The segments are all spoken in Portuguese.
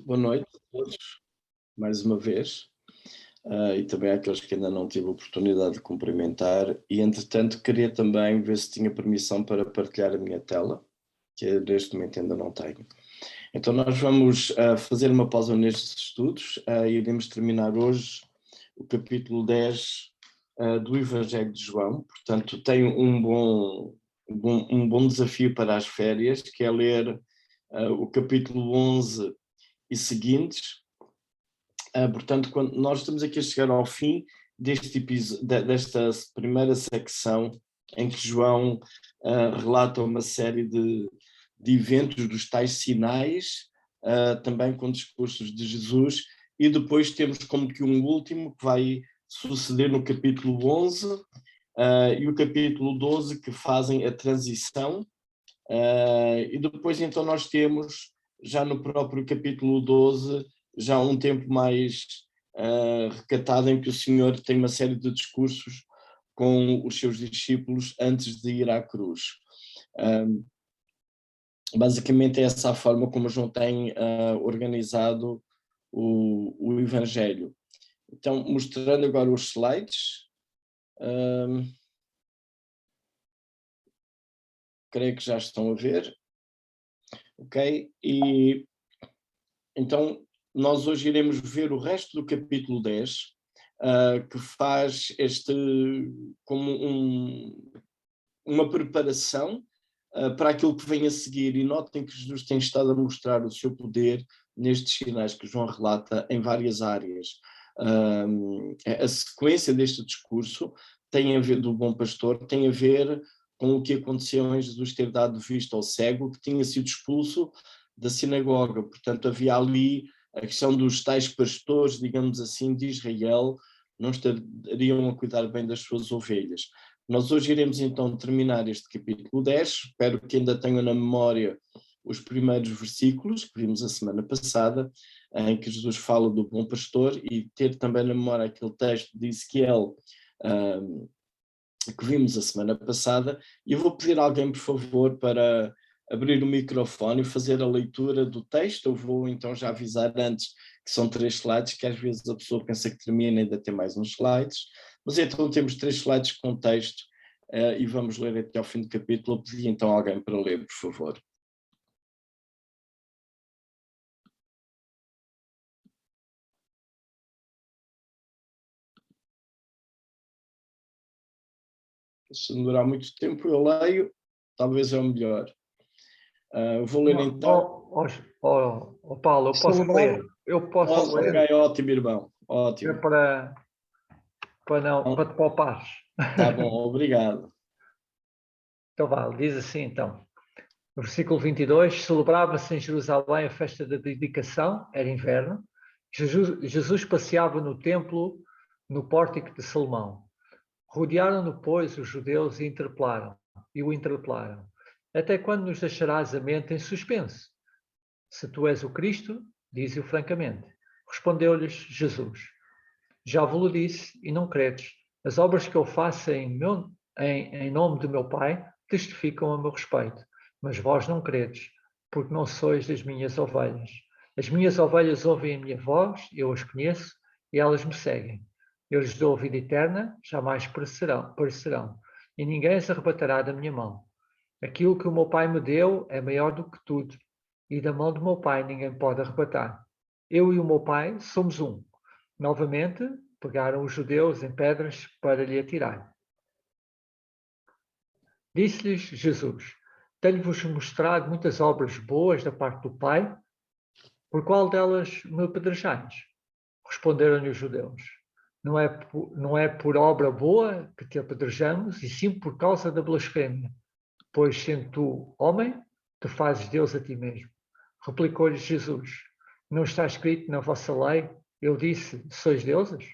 Boa noite a todos, mais uma vez, e também àqueles que ainda não tive a oportunidade de cumprimentar. E, entretanto, queria também ver se tinha permissão para partilhar a minha tela, que eu neste momento ainda não tenho. Então, nós vamos fazer uma pausa nestes estudos e iremos terminar hoje o capítulo 10 do Evangelho de João. Portanto, tenho um bom desafio para as férias, que é ler o capítulo 11 e seguintes. Portanto, quando nós estamos aqui a chegar ao fim desta primeira secção em que João relata uma série de eventos dos tais sinais, também com discursos de Jesus, e depois temos como que um último que vai suceder no capítulo 11 e o capítulo 12, que fazem a transição, e depois então nós temos já no próprio capítulo 12 já um tempo mais recatado, em que o Senhor tem uma série de discursos com os seus discípulos antes de ir à cruz. Basicamente é essa a forma como João tem organizado o Evangelho. Então, mostrando agora os slides, creio que já estão a ver, ok? E então nós hoje iremos ver o resto do capítulo 10, que faz como uma preparação para aquilo que vem a seguir. E notem que Jesus tem estado a mostrar o seu poder nestes sinais que João relata em várias áreas. A sequência deste discurso tem a ver, do bom pastor, tem a ver com o que aconteceu em Jesus ter dado vista ao cego que tinha sido expulso da sinagoga. Portanto, havia ali a questão dos tais pastores, digamos assim, de Israel, não estariam a cuidar bem das suas ovelhas. Nós hoje iremos então terminar este capítulo 10, espero que ainda tenham na memória os primeiros versículos que vimos a semana passada, em que Jesus fala do bom pastor, e ter também na memória aquele texto de Ezequiel que vimos a semana passada. E eu vou pedir a alguém, por favor, para abrir o microfone e fazer a leitura do texto. Eu vou então já avisar antes que são 3 slides, que às vezes a pessoa pensa que termina e ainda tem mais uns slides, mas então temos 3 slides com texto e vamos ler até ao fim do capítulo. Eu pedi então a alguém para ler, por favor. Se demorar muito tempo eu leio, talvez é o melhor. Vou ler então. Paulo, eu posso ler. Eu posso ler. Ok, ótimo, irmão. Ótimo. É para te poupares. Tá bom, obrigado. Então vale, diz assim então. No versículo 22, celebrava-se em Jerusalém a festa da dedicação, era inverno. Jesus passeava no templo, no pórtico de Salomão. Rodearam-no, pois, os judeus e o interpelaram. Até quando nos deixarás a mente em suspenso? Se tu és o Cristo, dize-o francamente. Respondeu-lhes Jesus. Já vos disse e não credes. As obras que eu faço em nome do meu Pai testificam a meu respeito. Mas vós não credes, porque não sois das minhas ovelhas. As minhas ovelhas ouvem a minha voz, eu as conheço e elas me seguem. Eu lhes dou a vida eterna, jamais perecerão, e ninguém as arrebatará da minha mão. Aquilo que o meu Pai me deu é maior do que tudo, e da mão do meu Pai ninguém pode arrebatar. Eu e o meu Pai somos um. Novamente, pegaram os judeus em pedras para lhe atirar. Disse-lhes Jesus: Tenho-vos mostrado muitas obras boas da parte do Pai, por qual delas me apedrejais? Responderam-lhe os judeus: Não é por obra boa que te apedrejamos, e sim por causa da blasfémia. Pois, sendo tu homem, te fazes Deus a ti mesmo. Replicou-lhes Jesus: Não está escrito na vossa lei, eu disse, sois deuses?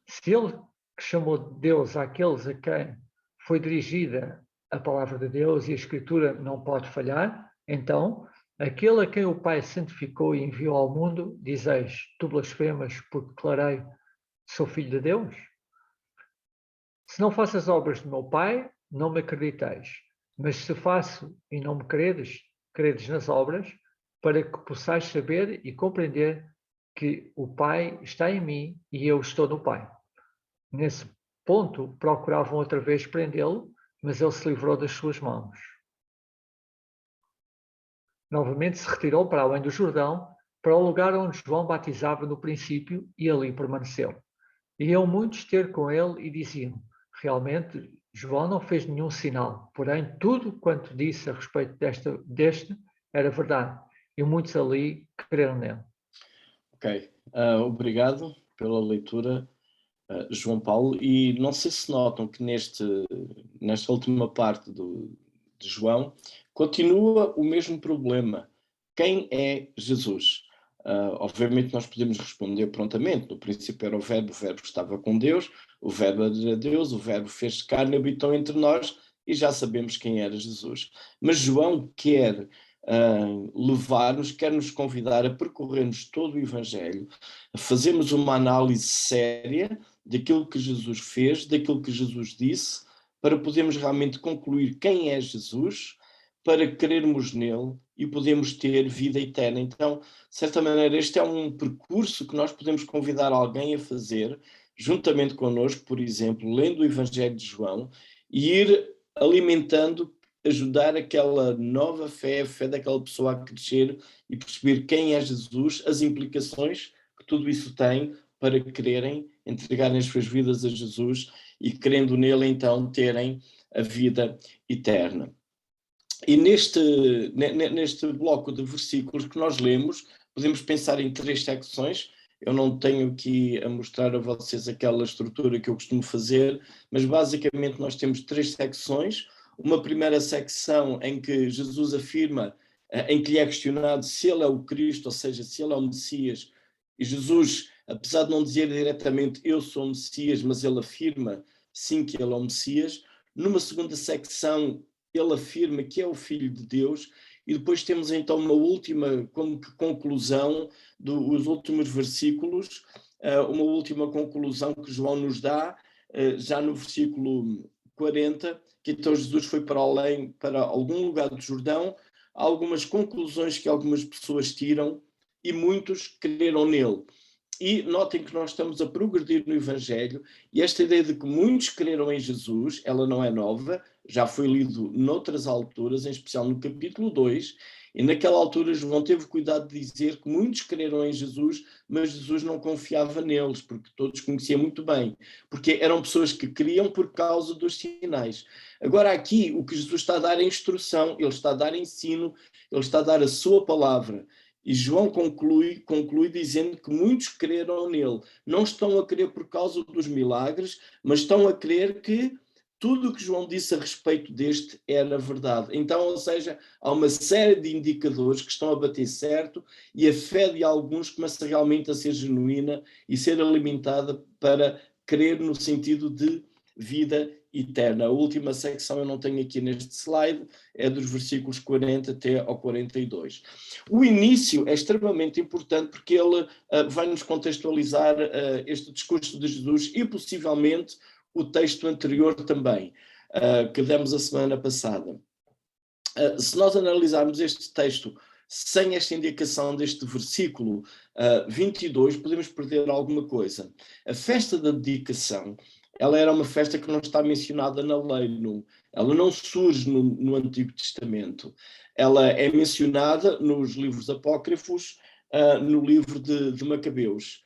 Se ele que chamou Deus àqueles a quem foi dirigida a palavra de Deus e a Escritura não pode falhar, então, aquele a quem o Pai santificou e enviou ao mundo, dizeis, tu blasfemas porque declarei, sou filho de Deus? Se não faço as obras do meu Pai, não me acrediteis. Mas se faço e não me credes nas obras, para que possais saber e compreender que o Pai está em mim e eu estou no Pai. Nesse ponto, procuravam outra vez prendê-lo, mas ele se livrou das suas mãos. Novamente se retirou para além do Jordão, para o lugar onde João batizava no princípio, e ali permaneceu. Iam muitos ter com ele e diziam: realmente, João não fez nenhum sinal, porém tudo quanto disse a respeito deste era verdade, e muitos ali creram nele. Ok, obrigado pela leitura, João Paulo, e não sei se notam que nesta última parte de João continua o mesmo problema. Quem é Jesus? Obviamente nós podemos responder prontamente. No princípio era o Verbo estava com Deus, o Verbo era Deus, o Verbo fez carne e habitou entre nós, e já sabemos quem era Jesus. Mas João quer levar-nos, quer nos convidar a percorrermos todo o Evangelho, a fazermos uma análise séria daquilo que Jesus fez, daquilo que Jesus disse, para podermos realmente concluir quem é Jesus, para crermos nele e podermos ter vida eterna. Então, de certa maneira, este é um percurso que nós podemos convidar alguém a fazer, juntamente connosco, por exemplo, lendo o Evangelho de João, e ir alimentando, ajudar aquela nova fé, a fé daquela pessoa a crescer e perceber quem é Jesus, as implicações que tudo isso tem para crerem, entregarem as suas vidas a Jesus e, crendo nele, então, terem a vida eterna. E neste bloco de versículos que nós lemos, podemos pensar em 3 secções. Eu não tenho aqui a mostrar a vocês aquela estrutura que eu costumo fazer, mas basicamente nós temos 3 secções. Uma primeira secção em que Jesus afirma, em que lhe é questionado se ele é o Cristo, ou seja, se ele é o Messias, e Jesus, apesar de não dizer diretamente eu sou o Messias, mas ele afirma sim que ele é o Messias. Numa segunda secção, ele afirma que é o Filho de Deus, e depois temos então uma última como que conclusão dos últimos versículos, uma última conclusão que João nos dá, já no versículo 40, que então Jesus foi para além, para algum lugar do Jordão. Há algumas conclusões que algumas pessoas tiram e muitos creram nele. E notem que nós estamos a progredir no Evangelho, e esta ideia de que muitos creram em Jesus, ela não é nova, já foi lido noutras alturas, em especial no capítulo 2, e naquela altura João teve cuidado de dizer que muitos creram em Jesus, mas Jesus não confiava neles, porque todos conheciam muito bem, porque eram pessoas que criam por causa dos sinais. Agora aqui o que Jesus está a dar é instrução, ele está a dar ensino, ele está a dar a sua palavra. E João conclui dizendo que muitos creram nele. Não estão a crer por causa dos milagres, mas estão a crer que tudo o que João disse a respeito deste era verdade. Então, ou seja, há uma série de indicadores que estão a bater certo, e a fé de alguns começa realmente a ser genuína e ser alimentada para crer no sentido de vida eterna. A última secção eu não tenho aqui neste slide, é dos versículos 40 até ao 42. O início é extremamente importante porque ele vai nos contextualizar este discurso de Jesus e possivelmente o texto anterior também, que demos a semana passada. Se nós analisarmos este texto sem esta indicação deste versículo 22, podemos perder alguma coisa. A festa da dedicação, ela era uma festa que não está mencionada na lei, ela não surge no Antigo Testamento. Ela é mencionada nos livros apócrifos, no livro de Macabeus.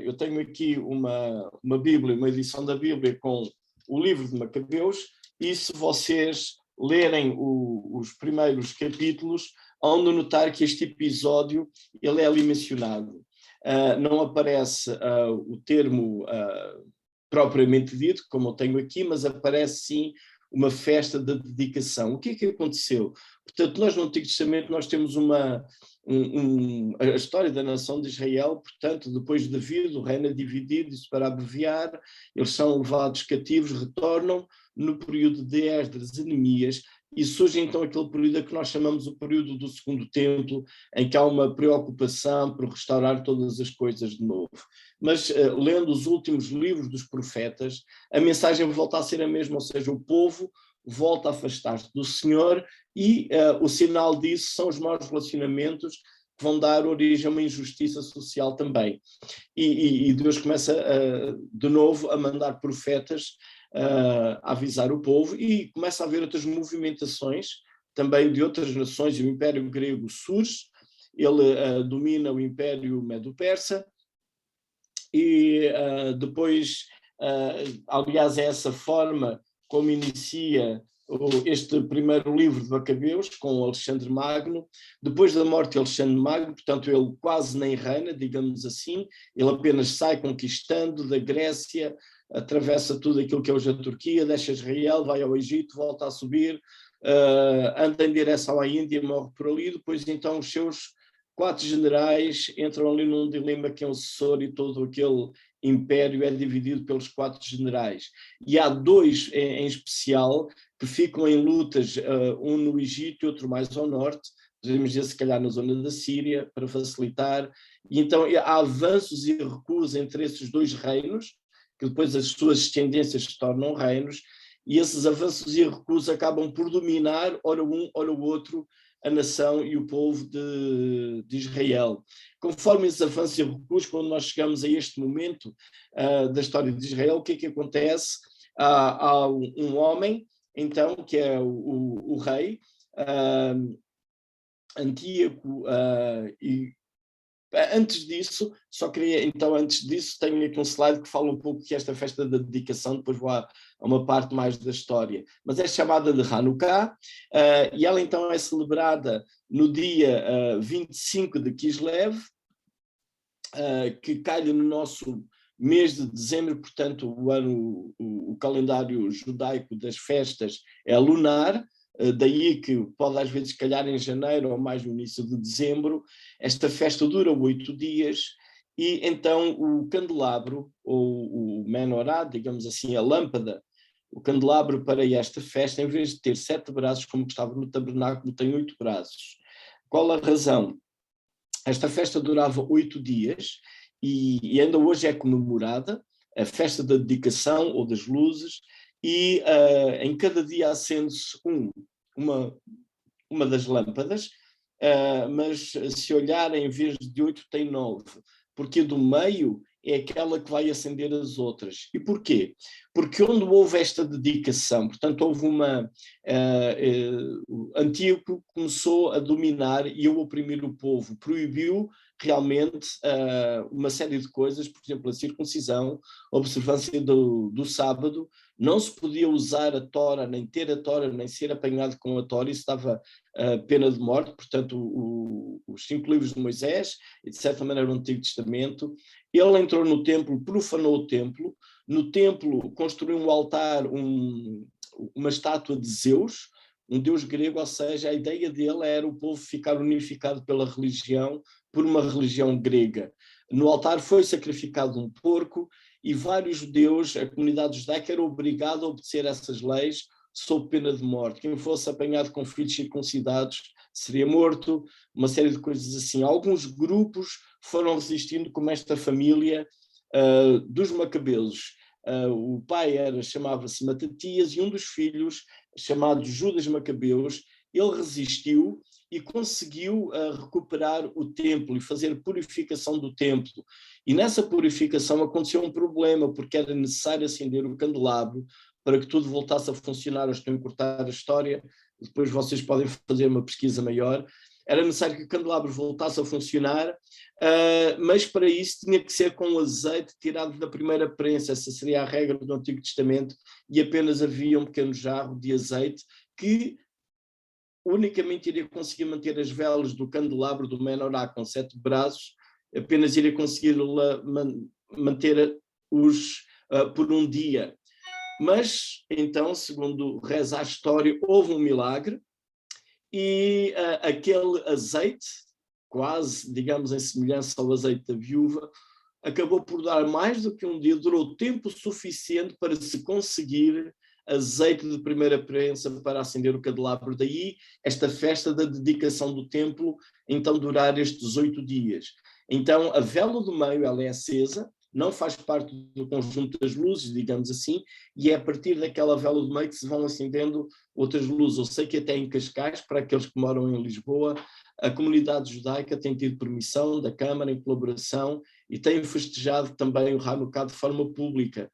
Eu tenho aqui uma Bíblia, uma edição da Bíblia com o livro de Macabeus, e se vocês lerem os primeiros capítulos, onde notar que este episódio ele é ali mencionado. Não aparece o termo propriamente dito, como eu tenho aqui, mas aparece sim uma festa de dedicação. O que é que aconteceu? Portanto, nós no Antigo Testamento nós temos a história da nação de Israel. Portanto, depois de David, o reino é dividido, isso para abreviar, eles são levados cativos, retornam no período de Esdras e Neemias, e surge então aquele período que nós chamamos o período do Segundo Templo, em que há uma preocupação por restaurar todas as coisas de novo. Mas lendo os últimos livros dos profetas, a mensagem volta a ser a mesma, ou seja, o povo volta a afastar-se do Senhor e o sinal disso são os maus relacionamentos que vão dar origem a uma injustiça social também. E Deus começa de novo a mandar profetas a avisar o povo e começa a haver outras movimentações também de outras nações. O Império Grego surge, ele domina o Império Medo-Persa e depois, aliás, é essa forma como inicia este primeiro livro de Macabeus, com Alexandre Magno. Depois da morte de Alexandre Magno, portanto, ele quase nem reina, digamos assim, ele apenas sai conquistando da Grécia, atravessa tudo aquilo que é hoje a Turquia, deixa Israel, vai ao Egito, volta a subir, anda em direção à Índia, morre por ali. Depois, então, os seus 4 generais entram ali num dilema que é um sucessor e todo aquele império é dividido pelos 4 generais. E há 2 em especial que ficam em lutas, um no Egito e outro mais ao norte, podemos dizer se calhar na zona da Síria, para facilitar. E então há avanços e recuos entre esses 2 reinos, que depois as suas tendências se tornam reinos, e esses avanços e recuos acabam por dominar, ora um, ora o outro, a nação e o povo de Israel. Conforme esses avanços e recuos, quando nós chegamos a este momento da história de Israel, o que é que acontece? Há um homem, então, que é o rei, Antíoco, e antes disso, tenho aqui um slide que fala um pouco que esta festa da dedicação, depois vou a uma parte mais da história, mas é chamada de Hanukkah, e ela então é celebrada no dia 25 de Kislev, que calha no nosso mês de dezembro, portanto o calendário judaico das festas é lunar, daí que pode às vezes calhar em janeiro ou mais no início de dezembro. Esta festa dura 8 dias e então o candelabro, ou o menorá, digamos assim, a lâmpada, o candelabro para esta festa, em vez de ter 7 braços, como estava no tabernáculo, tem 8 braços. Qual a razão? Esta festa durava 8 dias e ainda hoje é comemorada, a festa da dedicação ou das luzes, e em cada dia acende-se uma das lâmpadas, mas se olharem, em vez de 8 tem 9, porque a do meio é aquela que vai acender as outras. E porquê? Porque onde houve esta dedicação, portanto houve Antíoco começou a dominar e a oprimir o povo, proibiu realmente uma série de coisas, por exemplo, a circuncisão, a observância do sábado, não se podia usar a tora, nem ter a tora, nem ser apanhado com a tora, isso dava pena de morte, portanto os 5 livros de Moisés, e de certa maneira o Antigo Testamento. Ele entrou no templo, profanou o templo, no templo construiu um altar, uma estátua de Zeus, um deus grego, ou seja, a ideia dele era o povo ficar unificado pela religião, por uma religião grega. No altar foi sacrificado um porco e vários judeus, a comunidade judaica era obrigada a obedecer essas leis sob pena de morte. Quem fosse apanhado com filhos circuncidados seria morto, uma série de coisas assim. Alguns grupos foram resistindo, como esta família dos Macabeus. O pai chamava-se Matatias e um dos filhos, chamado Judas Macabeus, ele resistiu e conseguiu recuperar o templo e fazer purificação do templo. E nessa purificação aconteceu um problema, porque era necessário acender o candelabro para que tudo voltasse a funcionar. Eu estou a encurtar a história, depois vocês podem fazer uma pesquisa maior. Era necessário que o candelabro voltasse a funcionar, mas para isso tinha que ser com azeite tirado da primeira prensa. Essa seria a regra do Antigo Testamento, e apenas havia um pequeno jarro de azeite que unicamente iria conseguir manter as velas do candelabro do menorá com 7 braços, apenas iria conseguir manter-os por um dia. Mas, então, segundo reza a história, houve um milagre, e aquele azeite, quase, digamos, em semelhança ao azeite da viúva, acabou por dar mais do que um dia, durou tempo suficiente para se conseguir azeite de primeira prensa para acender o candelabro. Daí esta festa da dedicação do templo, então durar estes 8 dias. Então a vela do meio ela é acesa, não faz parte do conjunto das luzes, digamos assim, e é a partir daquela vela do meio que se vão acendendo outras luzes. Eu sei que até em Cascais, para aqueles que moram em Lisboa, a comunidade judaica tem tido permissão da Câmara em colaboração e tem festejado também o Hanukkah de forma pública.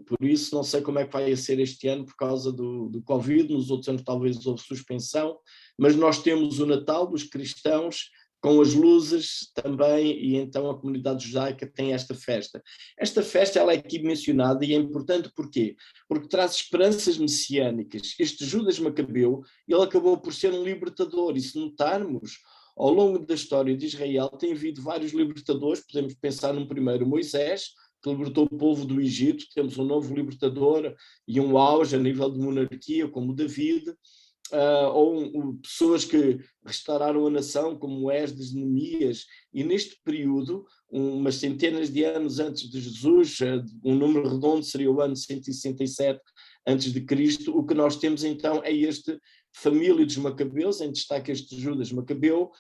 Por isso não sei como é que vai ser este ano por causa do Covid, nos outros anos talvez houve suspensão, mas nós temos o Natal dos cristãos com as luzes também, e então a comunidade judaica tem esta festa. Esta festa ela é aqui mencionada e é importante porquê? Porque traz esperanças messiânicas. Este Judas Macabeu, ele acabou por ser um libertador, e se notarmos, ao longo da história de Israel tem havido vários libertadores, podemos pensar num primeiro Moisés, que libertou o povo do Egito, temos um novo libertador e um auge a nível de monarquia, como David, ou pessoas que restauraram a nação, como Esdras, Neemias, e neste período, umas centenas de anos antes de Jesus, um número redondo seria o ano 167 antes de Cristo, o que nós temos então é este família dos Macabeus, em destaque este Judas Macabeu,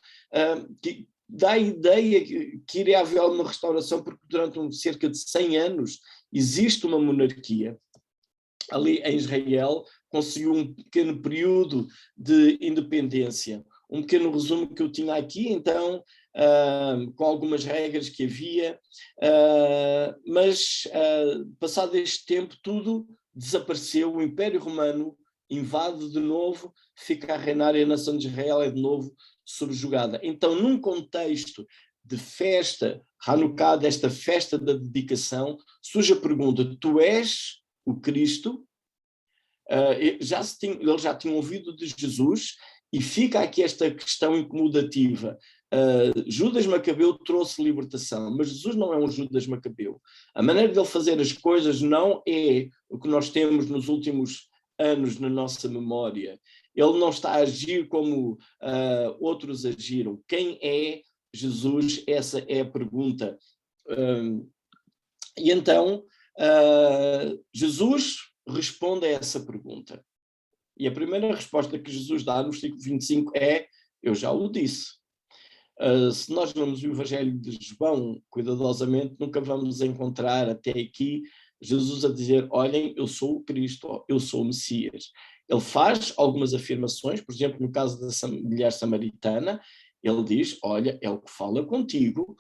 que dá a ideia que iria haver uma restauração, porque durante cerca de 100 anos existe uma monarquia ali em Israel, conseguiu um pequeno período de independência. Um pequeno resumo que eu tinha aqui, então, com algumas regras que havia, mas passado este tempo tudo desapareceu, o Império Romano invade de novo, fica a reinar e a nação de Israel é de novo subjugada. Então, num contexto de festa, Hanukkah, desta festa da dedicação, surge a pergunta: tu és o Cristo? Eles já tinham ouvido de Jesus, e fica aqui esta questão incomodativa. Judas Macabeu trouxe libertação, mas Jesus não é um Judas Macabeu. A maneira de ele fazer as coisas não é o que nós temos nos últimos anos na nossa memória. Ele não está a agir como outros agiram. Quem é Jesus? Essa é a pergunta. E então, Jesus responde a essa pergunta. E a primeira resposta que Jesus dá no versículo 25 é: eu já o disse. Se nós lemos o Evangelho de João cuidadosamente, nunca vamos encontrar até aqui Jesus a dizer: olhem, eu sou o Cristo, eu sou o Messias. Ele faz algumas afirmações, por exemplo, no caso da mulher samaritana, ele diz: olha, é o que fala contigo,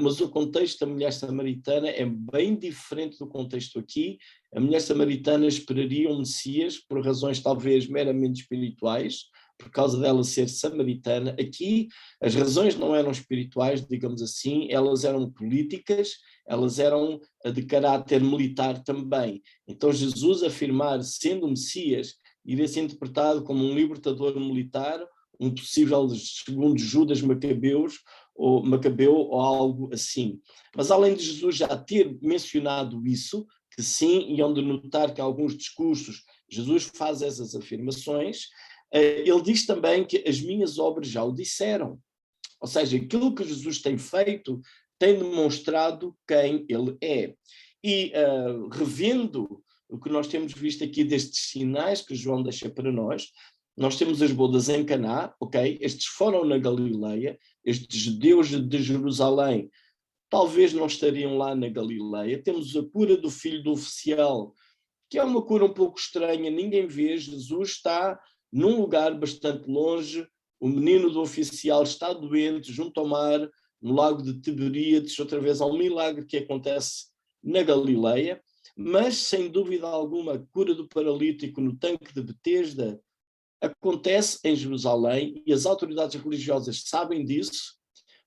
mas o contexto da mulher samaritana é bem diferente do contexto aqui. A mulher samaritana esperaria um Messias por razões talvez meramente espirituais, por causa dela ser samaritana. Aqui as razões não eram espirituais, digamos assim, elas eram políticas, elas eram de caráter militar também. Então Jesus afirmar, sendo Messias, iria ser interpretado como um libertador militar, um possível segundo Judas Macabeu ou algo assim. Mas além de Jesus já ter mencionado isso, que sim, e onde notar que alguns discursos Jesus faz essas afirmações, ele diz também que as minhas obras já o disseram. Ou seja, aquilo que Jesus tem feito tem demonstrado quem ele é. E revendo o que nós temos visto aqui destes sinais que João deixa para nós temos as bodas em Caná, ok? Estes foram na Galileia, estes judeus de Jerusalém talvez não estariam lá na Galileia. Temos a cura do filho do oficial, que é uma cura um pouco estranha, ninguém vê, Jesus está num lugar bastante longe, o menino do oficial está doente junto ao mar, no lago de Tiberíades, outra vez há um milagre que acontece na Galileia, mas sem dúvida alguma a cura do paralítico no tanque de Betesda acontece em Jerusalém, e as autoridades religiosas sabem disso,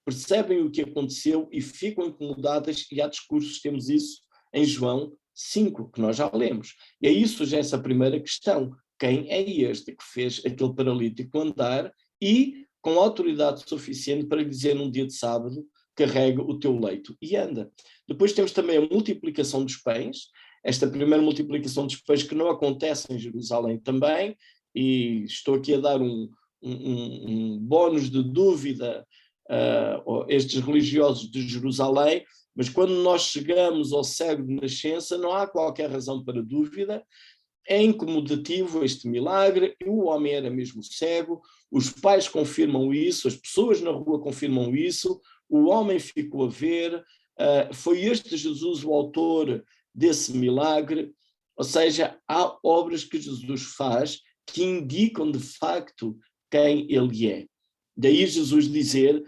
percebem o que aconteceu e ficam incomodadas, e há discursos, temos isso em João 5, que nós já lemos. E aí surge essa primeira questão: quem é este que fez aquele paralítico andar e com autoridade suficiente para lhe dizer num dia de sábado: carrega o teu leito e anda? Depois temos também a multiplicação dos pães, esta primeira multiplicação dos pães que não acontece em Jerusalém também, e estou aqui a dar um bónus de dúvida a estes religiosos de Jerusalém, mas quando nós chegamos ao cego de nascença não há qualquer razão para dúvida. É incomodativo este milagre, o homem era mesmo cego, os pais confirmam isso, as pessoas na rua confirmam isso, o homem ficou a ver, Foi este Jesus o autor desse milagre? Ou seja, há obras que Jesus faz que indicam de facto quem ele é. Daí Jesus dizer,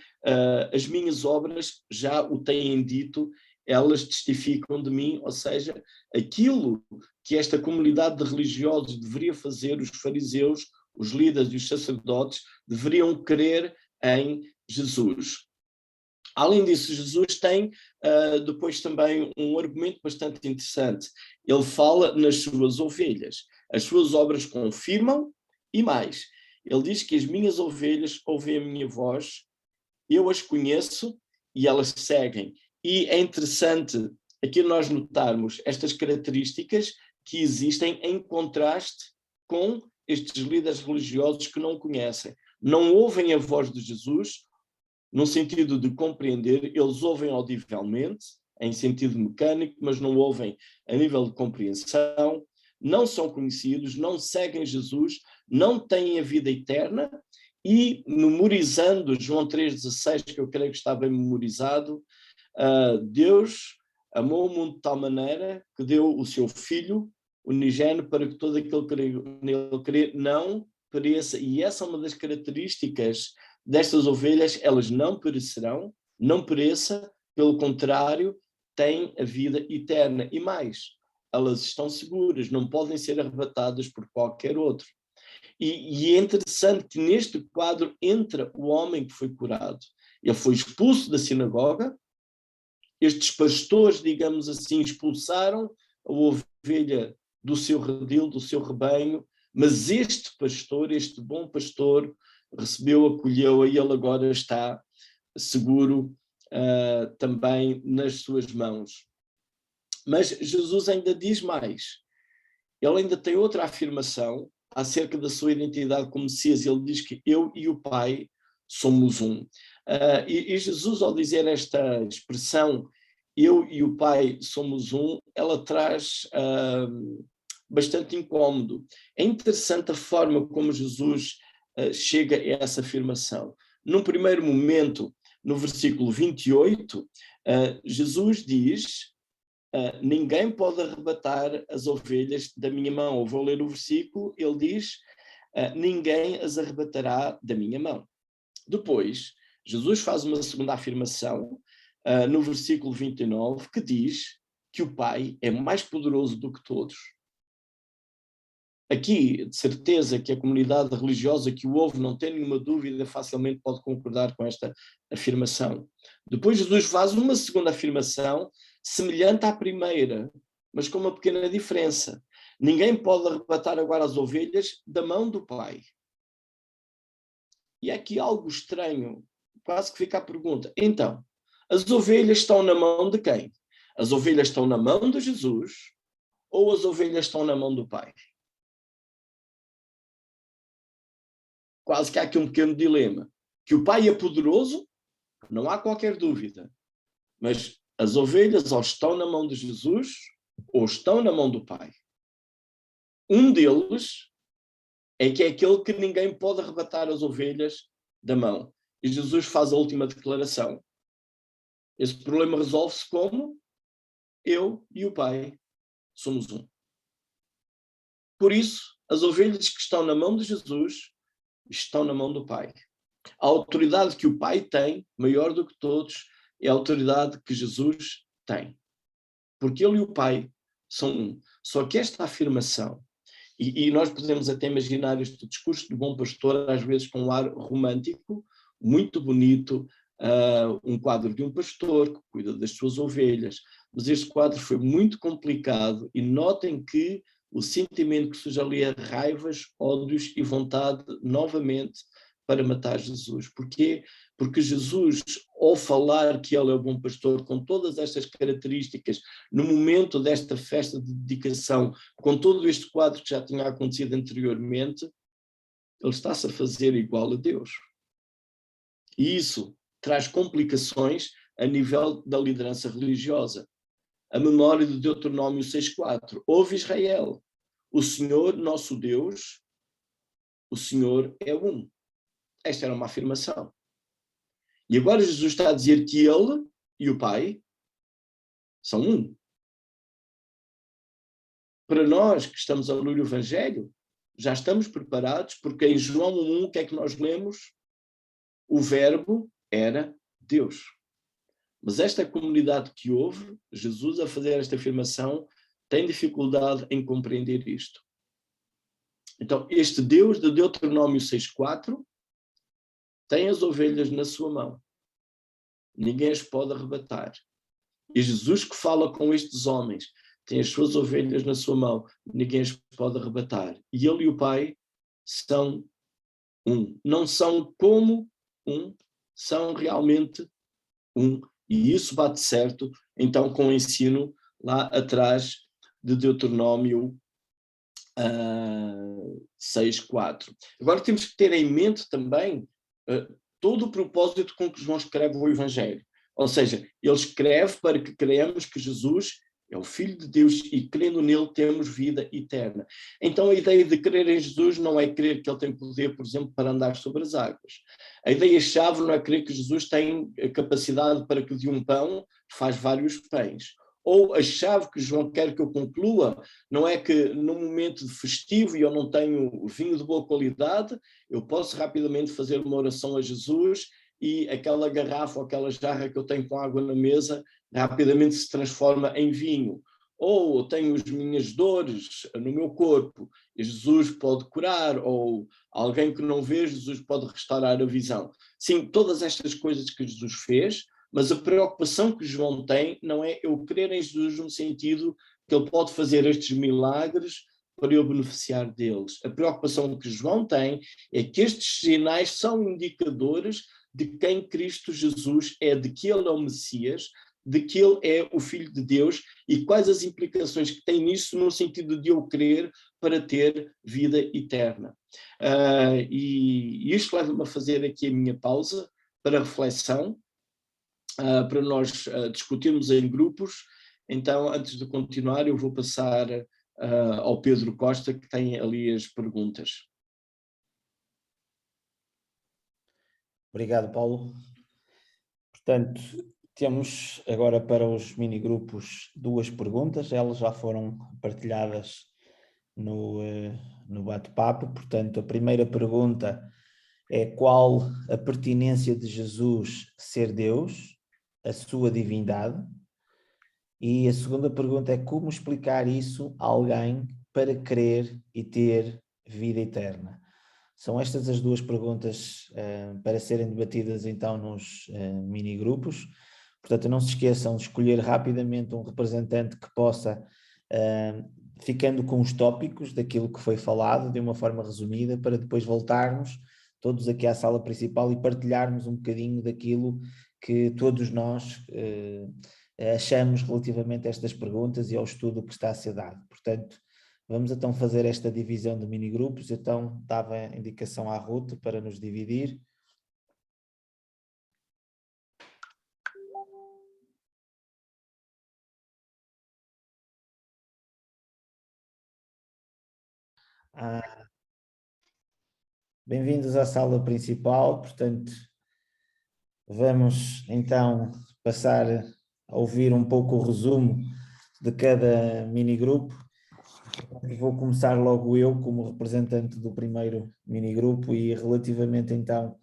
as minhas obras já o têm dito, elas testificam de mim, ou seja, aquilo que esta comunidade de religiosos deveria fazer, os fariseus, os líderes e os sacerdotes, deveriam crer em Jesus. Além disso, Jesus tem depois também um argumento bastante interessante. Ele fala nas suas ovelhas. As suas obras confirmam e mais. Ele diz que as minhas ovelhas ouvem a minha voz, eu as conheço e elas seguem. E é interessante aqui nós notarmos estas características que existem em contraste com estes líderes religiosos que não conhecem. Não ouvem a voz de Jesus, no sentido de compreender, eles ouvem audivelmente, em sentido mecânico, mas não ouvem a nível de compreensão, não são conhecidos, não seguem Jesus, não têm a vida eterna e, memorizando João 3,16, que eu creio que está bem memorizado, Deus amou o mundo de tal maneira que deu o seu Filho unigênito para que todo aquele que nele crê não pereça. E essa é uma das características destas ovelhas, elas não perecerão, não pereça, pelo contrário, têm a vida eterna. E mais, elas estão seguras, não podem ser arrebatadas por qualquer outro. E é interessante que neste quadro entra o homem que foi curado. Ele foi expulso da sinagoga, estes pastores, digamos assim, expulsaram a ovelha do seu redil, do seu rebanho, mas este pastor, este bom pastor, recebeu, acolheu-a e ele agora está seguro também nas suas mãos. Mas Jesus ainda diz mais. Ele ainda tem outra afirmação acerca da sua identidade como Messias. Ele diz que eu e o Pai somos um. E Jesus, ao dizer esta expressão, eu e o Pai somos um, ela traz bastante incômodo. É interessante a forma como Jesus chega a essa afirmação. Num primeiro momento, no versículo 28, Jesus diz: ninguém pode arrebatar as ovelhas da minha mão. Eu vou ler o versículo, ele diz: ninguém as arrebatará da minha mão. Depois, Jesus faz uma segunda afirmação, no versículo 29, que diz que o Pai é mais poderoso do que todos. Aqui, de certeza que a comunidade religiosa que o ouve não tem nenhuma dúvida, facilmente pode concordar com esta afirmação. Depois Jesus faz uma segunda afirmação, semelhante à primeira, mas com uma pequena diferença. Ninguém pode arrebatar agora as ovelhas da mão do Pai. E aqui algo estranho, quase que fica a pergunta. Então, as ovelhas estão na mão de quem? As ovelhas estão na mão de Jesus ou as ovelhas estão na mão do Pai? Quase que há aqui um pequeno dilema. Que o Pai é poderoso, não há qualquer dúvida. Mas as ovelhas ou estão na mão de Jesus ou estão na mão do Pai. Um deles é que é aquele que ninguém pode arrebatar as ovelhas da mão. E Jesus faz a última declaração. Esse problema resolve-se como? Eu e o Pai somos um. Por isso, as ovelhas que estão na mão de Jesus estão na mão do Pai. A autoridade que o Pai tem, maior do que todos, é a autoridade que Jesus tem. Porque ele e o Pai são um. Só que esta afirmação, e nós podemos até imaginar este discurso do bom pastor, às vezes com um ar romântico, muito bonito, um quadro de um pastor que cuida das suas ovelhas, mas este quadro foi muito complicado e notem que o sentimento que surge ali é raivas, ódios e vontade novamente para matar Jesus. Porquê? Porque Jesus, ao falar que ele é o bom pastor, com todas estas características, no momento desta festa de dedicação, com todo este quadro que já tinha acontecido anteriormente, ele está-se a fazer igual a Deus. E isso traz complicações a nível da liderança religiosa. A memória de Deuteronômio 6,4. Ouve Israel, o Senhor, nosso Deus, o Senhor é um. Esta era uma afirmação. E agora Jesus está a dizer que ele e o Pai são um. Para nós que estamos a ler o Evangelho, já estamos preparados, porque em João 1, o que é que nós lemos? O verbo era Deus. Mas esta comunidade que ouve Jesus a fazer esta afirmação tem dificuldade em compreender isto. Então, este Deus de Deuteronômio 6,4 tem as ovelhas na sua mão. Ninguém as pode arrebatar. E Jesus que fala com estes homens tem as suas ovelhas na sua mão. Ninguém as pode arrebatar. E ele e o Pai são um. Não são como um, são realmente um. E isso bate certo, então, com o ensino lá atrás de Deuteronômio 6,4. Agora temos que ter em mente também todo o propósito com que João escreve o Evangelho. Ou seja, ele escreve para que creamos que Jesus é o Filho de Deus e crendo nele temos vida eterna. Então a ideia de crer em Jesus não é crer que ele tem poder, por exemplo, para andar sobre as águas. A ideia-chave não é crer que Jesus tem a capacidade para que de um pão faz vários pães. Ou a chave que João quer que eu conclua não é que num momento festivo e eu não tenho vinho de boa qualidade, eu posso rapidamente fazer uma oração a Jesus e aquela garrafa ou aquela jarra que eu tenho com água na mesa rapidamente se transforma em vinho. Ou eu tenho as minhas dores no meu corpo e Jesus pode curar, ou alguém que não vê, Jesus pode restaurar a visão. Sim, todas estas coisas que Jesus fez, mas a preocupação que João tem não é eu crer em Jesus no sentido que ele pode fazer estes milagres para eu beneficiar deles. A preocupação que João tem é que estes sinais são indicadores de quem Cristo Jesus é, de que ele é o Messias, de que ele é o Filho de Deus e quais as implicações que tem nisso no sentido de eu crer para ter vida eterna. E isto leva-me a fazer aqui a minha pausa para reflexão, para nós discutirmos em grupos. Então, antes de continuar, eu vou passar ao Pedro Costa, que tem ali as perguntas. Obrigado, Paulo. Portanto, temos agora para os minigrupos 2 perguntas, elas já foram partilhadas no bate-papo. Portanto, a primeira pergunta é: qual a pertinência de Jesus ser Deus, a sua divindade? E a segunda pergunta é: como explicar isso a alguém para crer e ter vida eterna? São estas as duas perguntas para serem debatidas então nos mini-grupos. Portanto, não se esqueçam de escolher rapidamente um representante que possa, ficando com os tópicos daquilo que foi falado de uma forma resumida, para depois voltarmos todos aqui à sala principal e partilharmos um bocadinho daquilo que todos nós achamos relativamente a estas perguntas e ao estudo que está a ser dado. Portanto, vamos então fazer esta divisão de mini-grupos. Então, dava a indicação à Ruth para nos dividir. Bem-vindos à sala principal. Portanto, vamos então passar a ouvir um pouco o resumo de cada mini-grupo. Vou começar logo eu como representante do primeiro minigrupo e relativamente então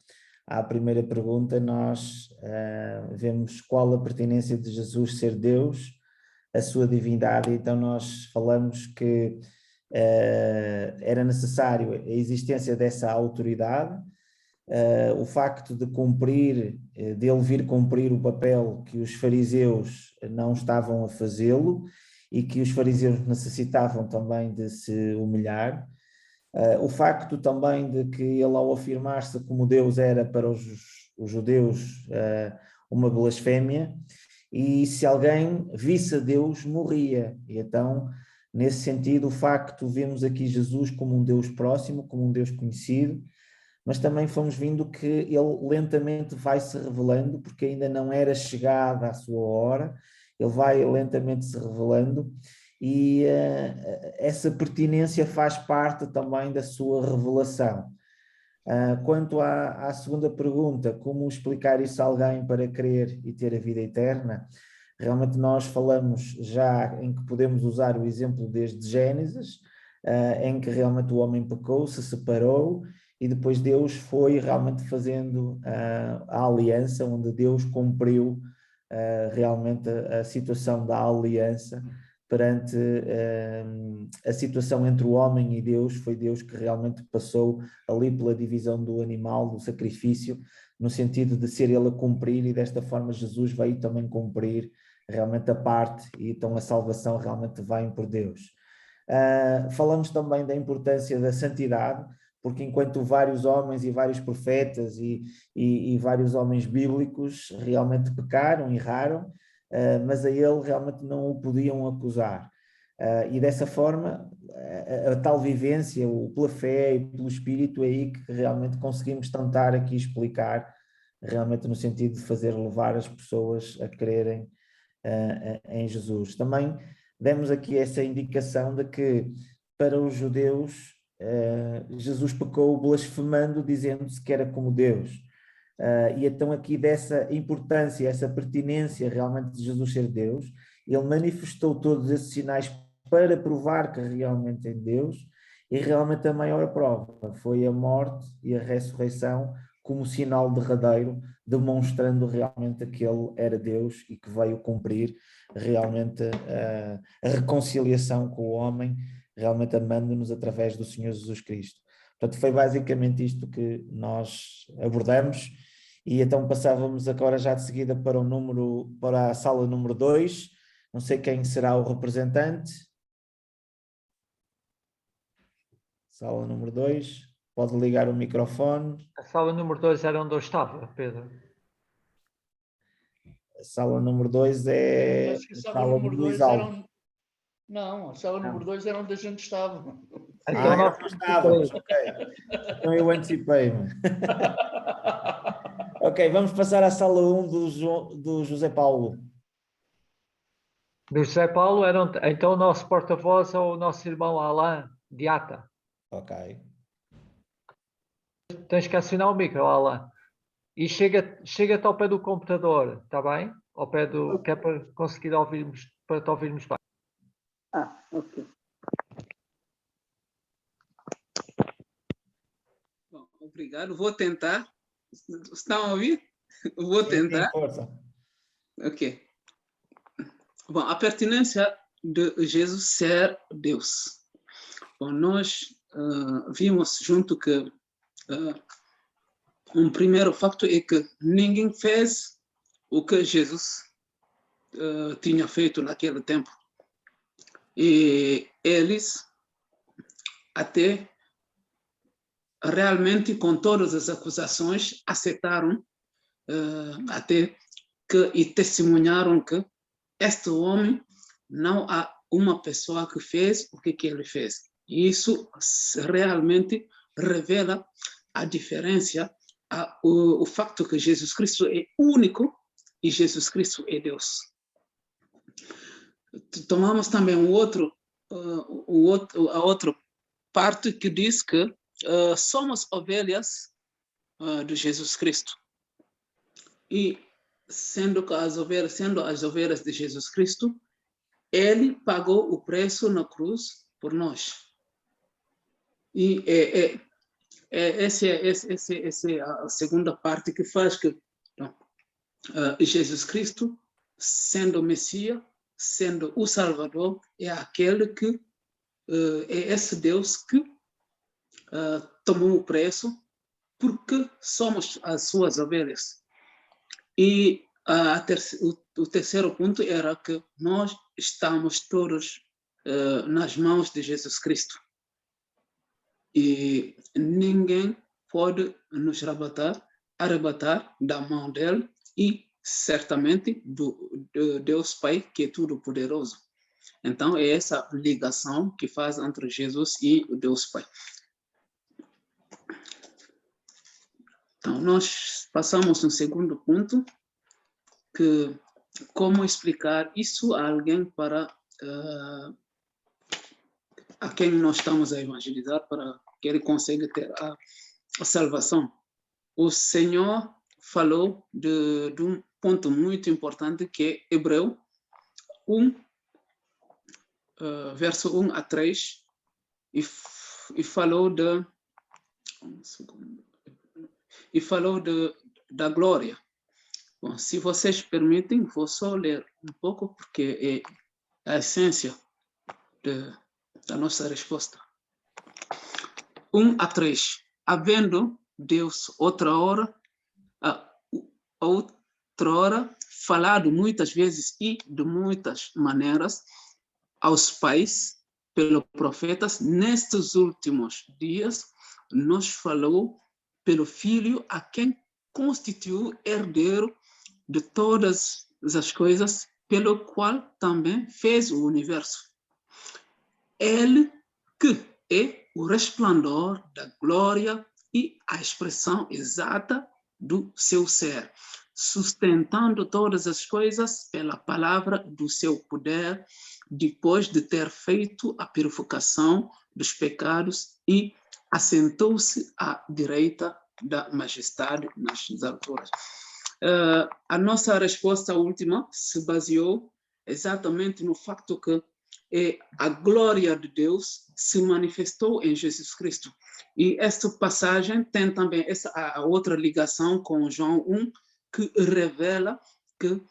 à primeira pergunta, nós vemos qual a pertinência de Jesus ser Deus, a sua divindade. Então nós falamos que era necessário a existência dessa autoridade, o facto de cumprir, dele vir cumprir o papel que os fariseus não estavam a fazê-lo, e que os fariseus necessitavam também de se humilhar. O facto também de que ele, ao afirmar-se como Deus, era para os judeus uma blasfémia, e se alguém visse a Deus, morria. E então, nesse sentido, o facto, vemos aqui Jesus como um Deus próximo, como um Deus conhecido, mas também fomos vendo que ele lentamente vai se revelando, porque ainda não era chegada a sua hora. Ele vai lentamente se revelando e essa pertinência faz parte também da sua revelação. Quanto à segunda pergunta, como explicar isso a alguém para crer e ter a vida eterna? Realmente nós falamos já em que podemos usar o exemplo desde Gênesis, em que realmente o homem pecou, se separou, e depois Deus foi realmente fazendo a aliança, onde Deus cumpriu realmente a situação da aliança perante a situação entre o homem e Deus. Foi Deus que realmente passou ali pela divisão do animal, do sacrifício, no sentido de ser ele a cumprir, e desta forma Jesus veio também cumprir realmente a parte, e então a salvação realmente vem por Deus. Falamos também da importância da santidade, porque enquanto vários homens e vários profetas e vários homens bíblicos realmente pecaram, erraram, mas a ele realmente não o podiam acusar. E dessa forma, a tal vivência, pela fé e pelo Espírito, é aí que realmente conseguimos tentar aqui explicar, realmente no sentido de fazer levar as pessoas a crerem em Jesus. Também demos aqui essa indicação de que para os judeus Jesus pecou blasfemando, dizendo-se que era como Deus. E então aqui dessa importância, essa pertinência realmente de Jesus ser Deus, ele manifestou todos esses sinais para provar que realmente é Deus, e realmente a maior prova foi a morte e a ressurreição como sinal derradeiro, demonstrando realmente que ele era Deus e que veio cumprir realmente a reconciliação com o homem, realmente amando-nos através do Senhor Jesus Cristo. Portanto, foi basicamente isto que nós abordamos, e então passávamos agora já de seguida para a sala número 2. Não sei quem será o representante. Sala número 2. Pode ligar o microfone. A sala número 2 era onde eu estava, Pedro. A sala número 2 é Acho que a a sala sala do número Luís 2 Alves. era. Não, a sala número 2 era onde a gente estava. Então nós não estávamos, ok. Então eu antecipei-me. Ok, vamos passar à sala 1 do José Paulo. do José Paulo eram então o nosso porta-voz ou o nosso irmão Alain Diata. Ok. Tens que acionar o micro, Alain. E chega-te ao pé do computador, está bem? Ao pé do. Que é para conseguir ouvirmos, para te ouvirmos bem. Ok. Bom, obrigado. Vou tentar. Estão a ouvir? Vou tentar. Sim, força. Ok. Bom, a pertinência de Jesus ser Deus. Bom, nós vimos junto que um primeiro facto é que ninguém fez o que Jesus tinha feito naquele tempo. E eles até realmente, com todas as acusações, aceitaram até que e testemunharam que este homem não há uma pessoa que fez o que ele fez. E isso realmente revela a diferença, o facto que Jesus Cristo é único e Jesus Cristo é Deus. Tomamos também a outra parte que diz que somos ovelhas de Jesus Cristo. E sendo as ovelhas de Jesus Cristo, ele pagou o preço na cruz por nós. E essa é a segunda parte que faz que Jesus Cristo, sendo o Messias, sendo o Salvador, é aquele que é esse Deus que tomou o preço porque somos as suas ovelhas. E o terceiro ponto era que nós estamos todos nas mãos de Jesus Cristo. E ninguém pode nos arrebatar da mão dele e certamente do Deus Pai, que é tudo poderoso. Então é essa ligação que faz entre Jesus e o Deus Pai. Então nós passamos no segundo ponto, que como explicar isso a alguém para a quem nós estamos a evangelizar, para que ele consiga ter a salvação. O Senhor falou de um ponto muito importante que é Hebreu verso 1 a 3, e falou da glória. Bom, se vocês permitem, vou só ler um pouco, porque é a essência da nossa resposta. 1 a 3. Havendo Deus outra hora falado muitas vezes e de muitas maneiras aos pais pelos profetas, nestes últimos dias nos falou pelo Filho, a quem constituiu herdeiro de todas as coisas, pelo qual também fez o universo. Ele que é o resplendor da glória e a expressão exata do seu ser, sustentando todas as coisas pela palavra do seu poder, depois de ter feito a purificação dos pecados, e assentou-se à direita da majestade nas alturas. A nossa resposta última se baseou exatamente no facto que a glória de Deus se manifestou em Jesus Cristo. E esta passagem tem também a outra ligação com João 1, que revela que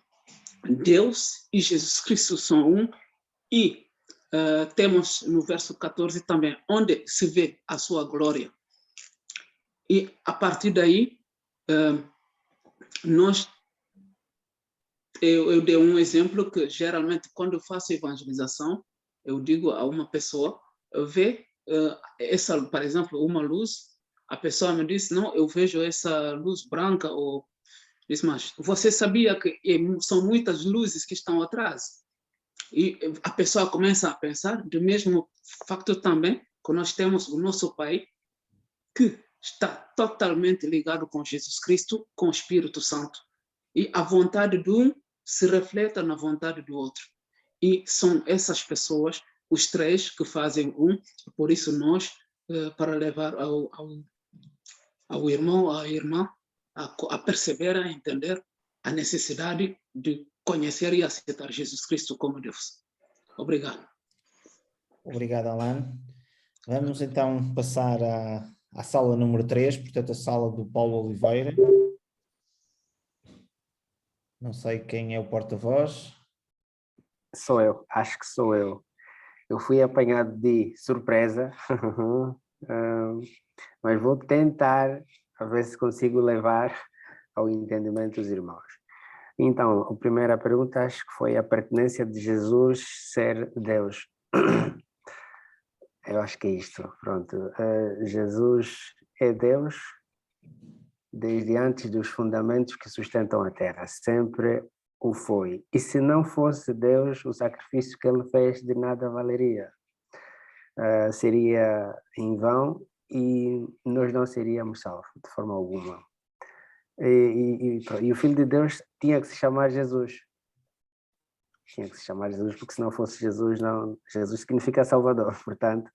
Deus e Jesus Cristo são um, e temos no verso 14 também, onde se vê a sua glória. E a partir daí, eu dei um exemplo que geralmente quando eu faço evangelização, eu digo a uma pessoa, vê essa, por exemplo, uma luz, a pessoa me diz, não, eu vejo essa luz branca, ou diz, mas você sabia que são muitas luzes que estão atrás? E a pessoa começa a pensar do mesmo facto também que nós temos o nosso Pai, que está totalmente ligado com Jesus Cristo, com o Espírito Santo. E a vontade de um se reflete na vontade do outro. E são essas pessoas, os três, que fazem um. Por isso nós, para levar ao irmão, à irmã, a perceber, a entender a necessidade de conhecer e aceitar Jesus Cristo como Deus. Obrigado. Obrigado, Alan. Vamos então passar à sala número 3, portanto a sala do Paulo Oliveira. Não sei quem é o porta-voz. Sou eu, acho que sou eu. Eu fui apanhado de surpresa, mas vou tentar a ver se consigo levar ao entendimento dos irmãos. Então, a primeira pergunta acho que foi a pertinência de Jesus ser Deus. Eu acho que é isto, pronto. Jesus é Deus desde antes dos fundamentos que sustentam a terra, sempre o foi. E se não fosse Deus, o sacrifício que ele fez de nada valeria. Seria em vão e nós não seríamos salvos de forma alguma. E o Filho de Deus tinha que se chamar Jesus. Tinha que se chamar Jesus, porque se não fosse Jesus, não, Jesus significa Salvador, portanto,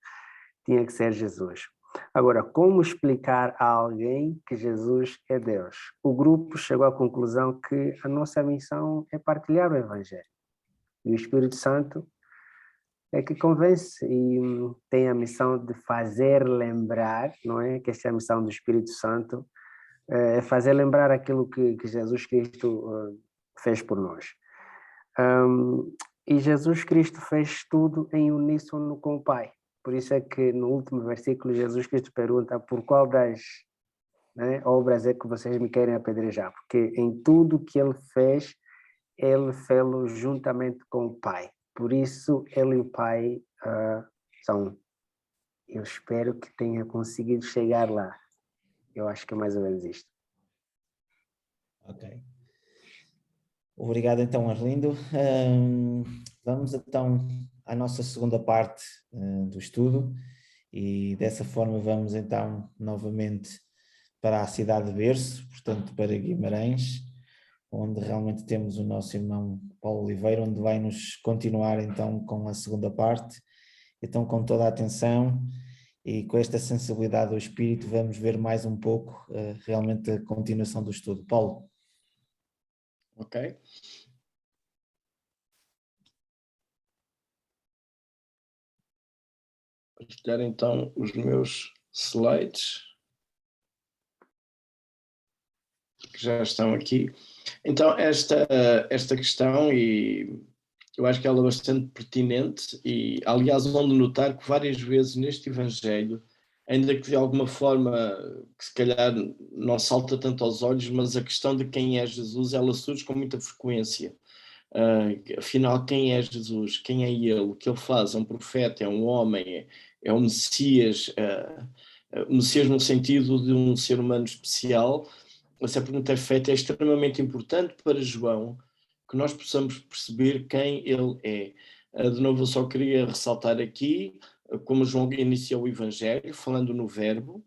tinha que ser Jesus. Agora, como explicar a alguém que Jesus é Deus? O grupo chegou à conclusão que a nossa missão é partilhar o Evangelho. E o Espírito Santo é que convence e tem a missão de fazer lembrar, não é? Que esta é a missão do Espírito Santo, é fazer lembrar aquilo que Jesus Cristo fez por nós. E Jesus Cristo fez tudo em uníssono com o Pai. Por isso é que no último versículo Jesus Cristo pergunta por qual das obras é que vocês me querem apedrejar, porque em tudo que ele fez-lo juntamente com o Pai. Por isso ele e o Pai são um. Eu espero que tenha conseguido chegar lá. Eu acho que é mais ou menos isto. Ok. Obrigado então, Arlindo. Vamos então à nossa segunda parte do estudo e dessa forma vamos então novamente para a cidade de berço, portanto para Guimarães, onde realmente temos o nosso irmão Paulo Oliveira, onde vai nos continuar então com a segunda parte. Então, com toda a atenção e com esta sensibilidade do espírito, vamos ver mais um pouco realmente a continuação do estudo. Paulo. Ok. partilhar então os meus slides, que já estão aqui. Então, esta questão, e eu acho que ela é bastante pertinente, e aliás, onde notar que várias vezes neste Evangelho, ainda que de alguma forma, que se calhar não salta tanto aos olhos, mas a questão de quem é Jesus, ela surge com muita frequência. Afinal, quem é Jesus? Quem é ele? O que ele faz? É um profeta? É um homem? É um Messias? O Messias no sentido de um ser humano especial? Essa pergunta é feita, é extremamente importante para João que nós possamos perceber quem ele é. De novo, eu só queria ressaltar aqui, como João iniciou o Evangelho, falando no Verbo,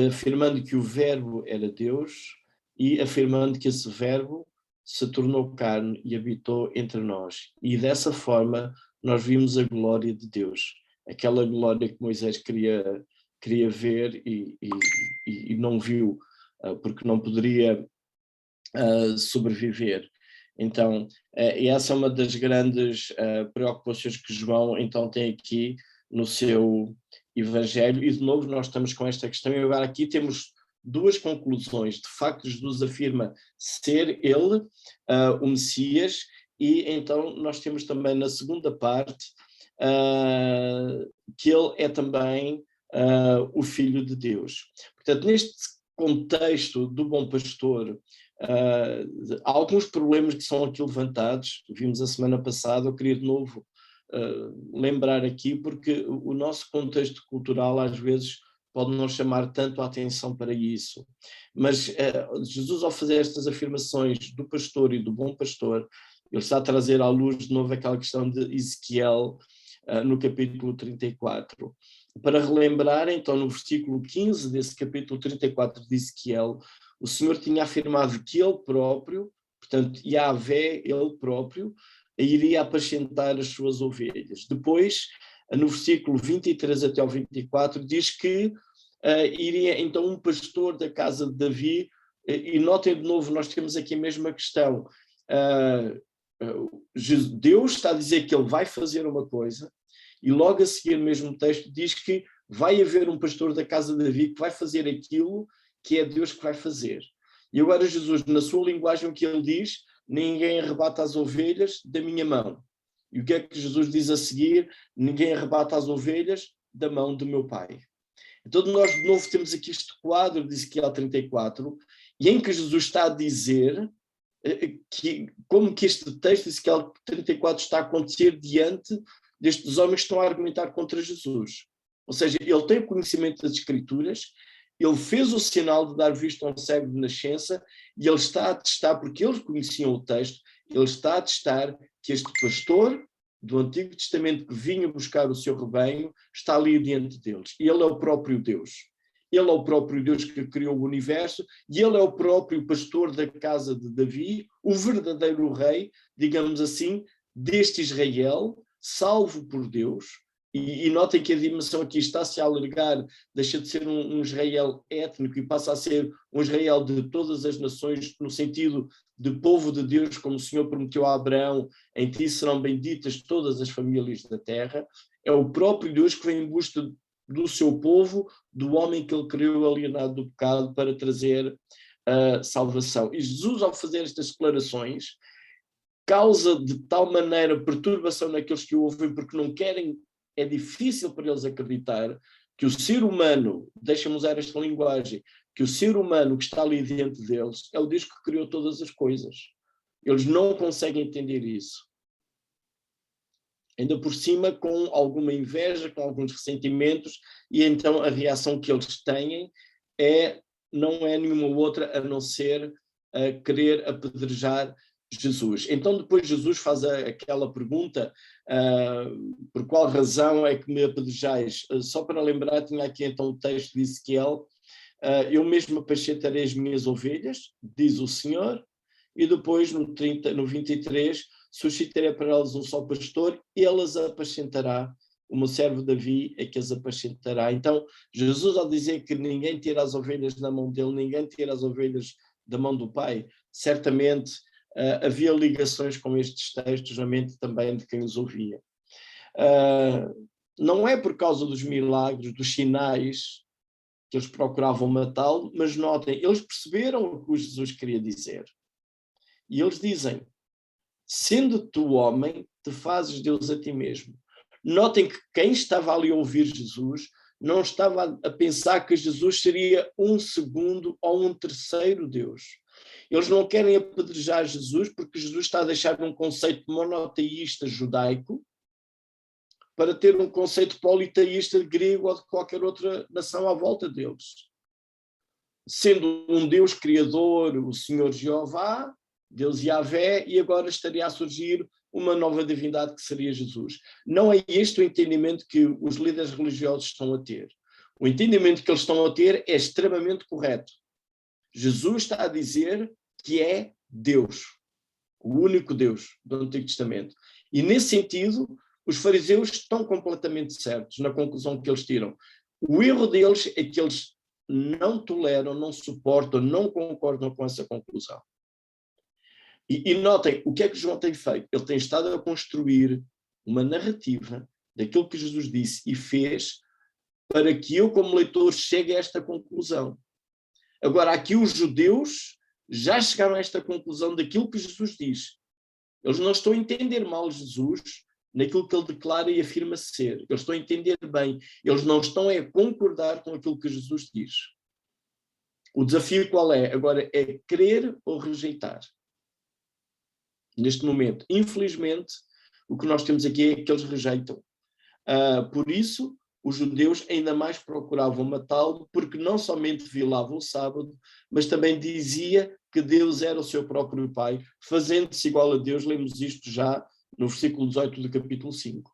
afirmando que o Verbo era Deus e afirmando que esse Verbo se tornou carne e habitou entre nós. E dessa forma nós vimos a glória de Deus, aquela glória que Moisés queria ver e não viu, porque não poderia sobreviver. Então, e essa é uma das grandes preocupações que João então tem aqui no seu Evangelho, e de novo nós estamos com esta questão, e agora aqui temos duas conclusões. De facto, Jesus afirma ser ele o Messias, e então nós temos também na segunda parte que ele é também o Filho de Deus. Portanto, neste contexto do bom pastor, há alguns problemas que são aqui levantados, vimos a semana passada, eu queria de novo lembrar aqui, porque o nosso contexto cultural às vezes pode não chamar tanto a atenção para isso, mas Jesus, ao fazer estas afirmações do pastor e do bom pastor, ele está a trazer à luz de novo aquela questão de Ezequiel no capítulo 34, para relembrar então no versículo 15 desse capítulo 34 de Ezequiel, o Senhor tinha afirmado que ele próprio, portanto Yahvé, ele próprio, iria apacentar as suas ovelhas. Depois, no versículo 23 até ao 24, diz que iria então um pastor da casa de Davi, e notem de novo, nós temos aqui a mesma questão, Deus está a dizer que ele vai fazer uma coisa, e logo a seguir no mesmo texto diz que vai haver um pastor da casa de Davi que vai fazer aquilo que é Deus que vai fazer. E agora Jesus, na sua linguagem, o que ele diz, ninguém arrebata as ovelhas da minha mão. E o que é que Jesus diz a seguir? Ninguém arrebata as ovelhas da mão do meu Pai. Então nós de novo temos aqui este quadro de Ezequiel 34, e em que Jesus está a dizer como que este texto de Ezequiel 34 está a acontecer diante destes homens que estão a argumentar contra Jesus. Ou seja, ele tem o conhecimento das Escrituras, ele fez o sinal de dar vista a um cego de nascença, e ele está a testar, porque eles conheciam o texto, ele está a testar que este pastor do Antigo Testamento que vinha buscar o seu rebanho está ali diante deles. E ele é o próprio Deus. Ele é o próprio Deus que criou o universo, e ele é o próprio pastor da casa de Davi, o verdadeiro rei, digamos assim, deste Israel, salvo por Deus. E notem que a dimensão aqui está-se a alargar, deixa de ser um Israel étnico e passa a ser um Israel de todas as nações, no sentido de povo de Deus, como o Senhor prometeu a Abraão, em ti serão benditas todas as famílias da terra. É o próprio Deus que vem em busca do seu povo, do homem que ele criou alienado do pecado, para trazer a salvação. E Jesus, ao fazer estas declarações, causa de tal maneira perturbação naqueles que o ouvem, porque não querem, é difícil para eles acreditar que o ser humano, deixa-me usar esta linguagem, que o ser humano que está ali diante deles é o Deus que criou todas as coisas. Eles não conseguem entender isso. Ainda por cima, com alguma inveja, com alguns ressentimentos, e então a reação que eles têm não é nenhuma outra a não ser querer apedrejar Jesus. Então depois Jesus faz aquela pergunta, por qual razão é que me apedrejais? Só para lembrar, tinha aqui então o texto de Ezequiel, eu mesmo apacentarei as minhas ovelhas, diz o Senhor, e depois no 23, suscitarei para elas um só pastor, ele as apacentará, o meu servo Davi é que as apacentará. Então Jesus, ao dizer que ninguém tira as ovelhas da mão dele, ninguém tira as ovelhas da mão do Pai, certamente havia ligações com estes textos na mente também de quem os ouvia. não é por causa dos milagres, dos sinais, que eles procuravam matá-lo, mas notem, eles perceberam o que Jesus queria dizer. E eles dizem, sendo tu homem, te fazes Deus a ti mesmo. Notem que quem estava ali a ouvir Jesus não estava a pensar que Jesus seria um segundo ou um terceiro Deus. Eles não querem apedrejar Jesus porque Jesus está a deixar um conceito monoteísta judaico para ter um conceito politeísta grego ou de qualquer outra nação à volta deles. Sendo um Deus criador, o Senhor Jeová, Deus Yahvé, e agora estaria a surgir uma nova divindade que seria Jesus. Não é este o entendimento que os líderes religiosos estão a ter. O entendimento que eles estão a ter é extremamente correto. Jesus está a dizer que é Deus, o único Deus do Antigo Testamento. E nesse sentido, os fariseus estão completamente certos na conclusão que eles tiram. O erro deles é que eles não toleram, não suportam, não concordam com essa conclusão. E notem, o que é que João tem feito? Ele tem estado a construir uma narrativa daquilo que Jesus disse e fez para que eu, como leitor, chegue a esta conclusão. Agora, aqui os judeus já chegaram a esta conclusão daquilo que Jesus diz. Eles não estão a entender mal Jesus naquilo que ele declara e afirma ser. Eles estão a entender bem. Eles não estão a concordar com aquilo que Jesus diz. O desafio qual é? Agora é crer ou rejeitar. Neste momento, infelizmente, o que nós temos aqui é que eles rejeitam. Por isso, os judeus ainda mais procuravam matá-lo, porque não somente violavam o sábado, mas também dizia que Deus era o seu próprio Pai, fazendo-se igual a Deus. Lemos isto já no versículo 18 do capítulo 5.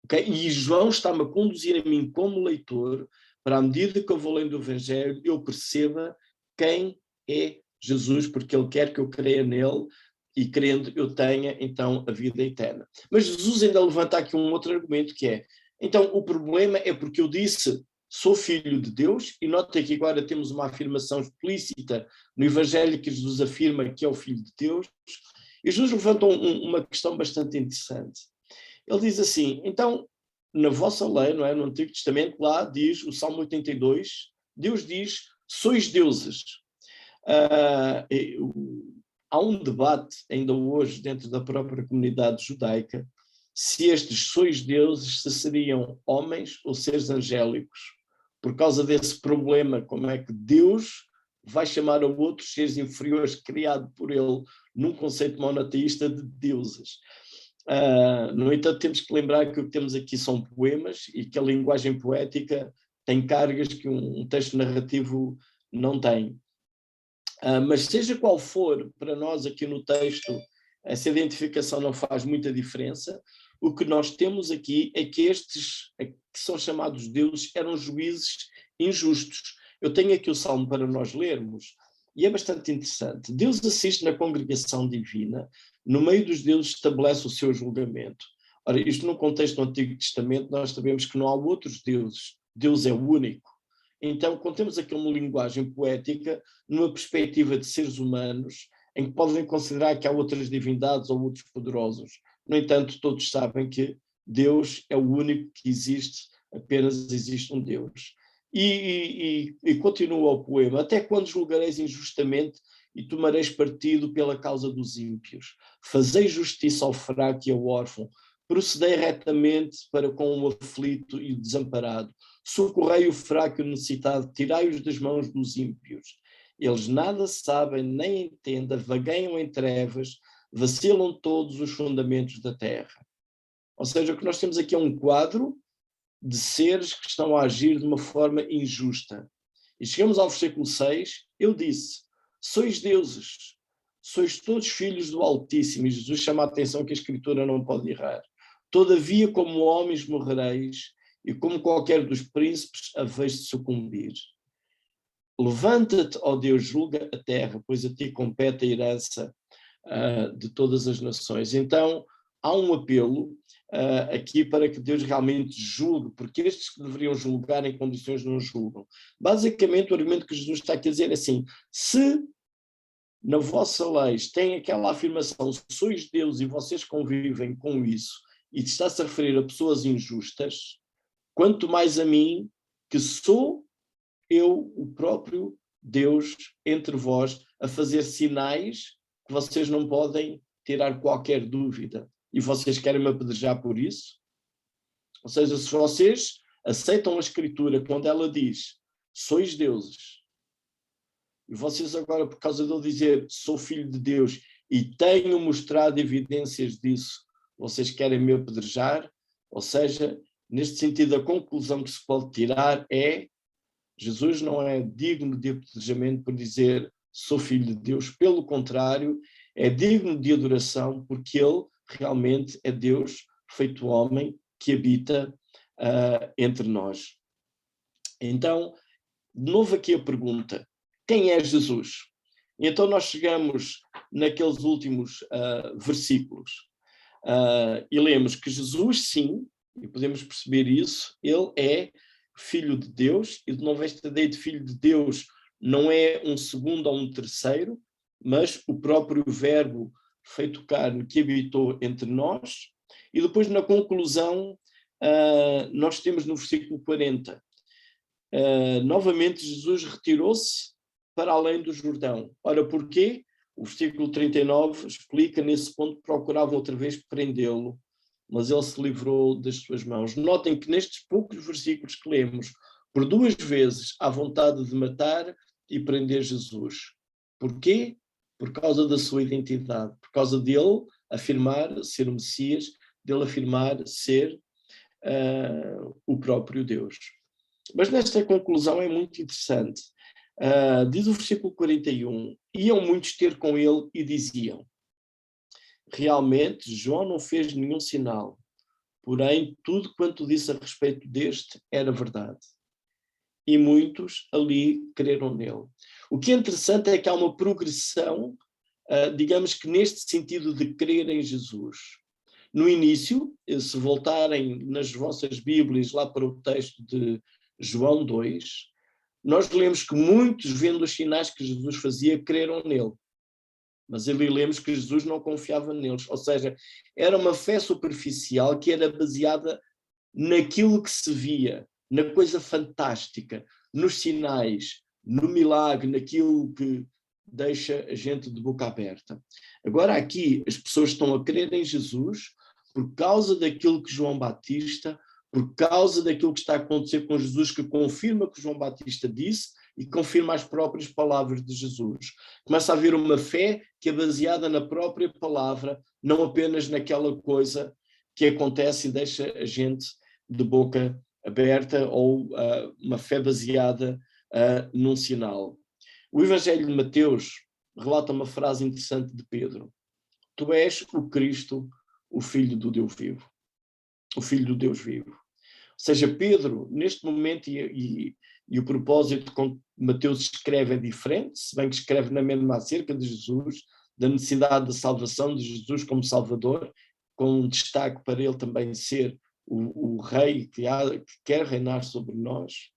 Okay? E João está-me a conduzir a mim como leitor, para à medida que eu vou lendo o Evangelho, eu perceba quem é Jesus, porque ele quer que eu creia nele, e crendo eu tenha então a vida eterna. Mas Jesus ainda levanta aqui um outro argumento, que é, então o problema é porque eu disse, sou filho de Deus, e nota que agora temos uma afirmação explícita no Evangelho que Jesus afirma que é o Filho de Deus, e Jesus levanta uma questão bastante interessante. Ele diz assim, então, na vossa lei, não é? No Antigo Testamento, lá diz, o Salmo 82, Deus diz, sois deuses. Há um debate ainda hoje dentro da própria comunidade judaica se estes sois deuses se seriam homens ou seres angélicos, por causa desse problema, como é que Deus vai chamar a outros seres inferiores criado por ele num conceito monoteísta de deuses. No entanto, temos que lembrar que o que temos aqui são poemas e que a linguagem poética tem cargas que um texto narrativo não tem. Mas seja qual for, para nós aqui no texto, essa identificação não faz muita diferença. O que nós temos aqui é que estes que são chamados deuses eram juízes injustos. Eu tenho aqui o Salmo para nós lermos, e é bastante interessante. Deus assiste na congregação divina, no meio dos deuses estabelece o seu julgamento. Ora, isto no contexto do Antigo Testamento, nós sabemos que não há outros deuses. Deus é o único. Então, quando temos aqui uma linguagem poética, numa perspectiva de seres humanos, em que podem considerar que há outras divindades ou outros poderosos. No entanto, todos sabem que Deus é o único que existe, apenas existe um Deus. E continua o poema, até quando julgareis injustamente e tomareis partido pela causa dos ímpios? Fazei justiça ao fraco e ao órfão, procedei retamente para com o aflito e o desamparado, socorrei o fraco e o necessitado, tirai-os das mãos dos ímpios. Eles nada sabem, nem entendem, vagueiam em trevas, vacilam todos os fundamentos da terra. Ou seja, o que nós temos aqui é um quadro de seres que estão a agir de uma forma injusta. E chegamos ao versículo 6, eu disse, sois deuses, sois todos filhos do Altíssimo, e Jesus chama a atenção que a Escritura não pode errar. Todavia, como homens morrereis, e como qualquer dos príncipes, haveis de sucumbir. Levanta-te, ó Deus, julga a terra, pois a ti compete a herança de todas as nações. Então, há um apelo aqui para que Deus realmente julgue, porque estes que deveriam julgar em condições não julgam. Basicamente, o argumento que Jesus está a dizer é assim, se na vossa lei tem aquela afirmação, sois Deus e vocês convivem com isso, e está-se a referir a pessoas injustas, quanto mais a mim, que sou eu o próprio Deus entre vós, a fazer sinais que vocês não podem tirar qualquer dúvida. E vocês querem me apedrejar por isso? Ou seja, se vocês aceitam a Escritura quando ela diz, sois deuses, e vocês agora, por causa de eu dizer, sou filho de Deus, e tenho mostrado evidências disso, vocês querem me apedrejar? Ou seja, neste sentido, a conclusão que se pode tirar é, Jesus não é digno de apedrejamento por dizer, sou filho de Deus, pelo contrário, é digno de adoração, porque ele realmente é Deus feito homem, que habita entre nós. Então, de novo aqui a pergunta, quem é Jesus? E então nós chegamos naqueles últimos versículos e lemos que Jesus, sim, e podemos perceber isso, ele é filho de Deus, e de novo esta ideia de filho de Deus não é um segundo ou um terceiro, mas o próprio verbo feito carne que habitou entre nós. E depois na conclusão nós temos no versículo 40, novamente Jesus retirou-se para além do Jordão. Ora, porquê? O versículo 39 explica, nesse ponto procuravam outra vez prendê-lo, mas ele se livrou das suas mãos. Notem que nestes poucos versículos que lemos, por 2 vezes há vontade de matar e prender Jesus. Porquê? Por causa da sua identidade, por causa dele afirmar ser o Messias, dele afirmar ser o próprio Deus. Mas nesta conclusão é muito interessante. Diz o versículo 41, iam muitos ter com ele e diziam, realmente João não fez nenhum sinal, porém tudo quanto disse a respeito deste era verdade. E muitos ali creram nele. O que é interessante é que há uma progressão, digamos que neste sentido de crer em Jesus. No início, se voltarem nas vossas Bíblias lá para o texto de João 2, nós lemos que muitos, vendo os sinais que Jesus fazia, creram nele. Mas ali lemos que Jesus não confiava neles. Ou seja, era uma fé superficial que era baseada naquilo que se via, na coisa fantástica, nos sinais, no milagre, naquilo que deixa a gente de boca aberta. Agora aqui as pessoas estão a crer em Jesus por causa daquilo que João Batista, por causa daquilo que está a acontecer com Jesus, que confirma o que João Batista disse e confirma as próprias palavras de Jesus. Começa a haver uma fé que é baseada na própria palavra, não apenas naquela coisa que acontece e deixa a gente de boca aberta ou uma fé baseada num sinal. O Evangelho de Mateus relata uma frase interessante de Pedro. Tu és o Cristo, o Filho do Deus vivo. O Filho do Deus vivo. Ou seja, Pedro, neste momento, e o propósito com que Mateus escreve é diferente, se bem que escreve na mesma acerca de Jesus, da necessidade da salvação de Jesus como Salvador, com um destaque para ele também ser o rei que quer reinar sobre nós.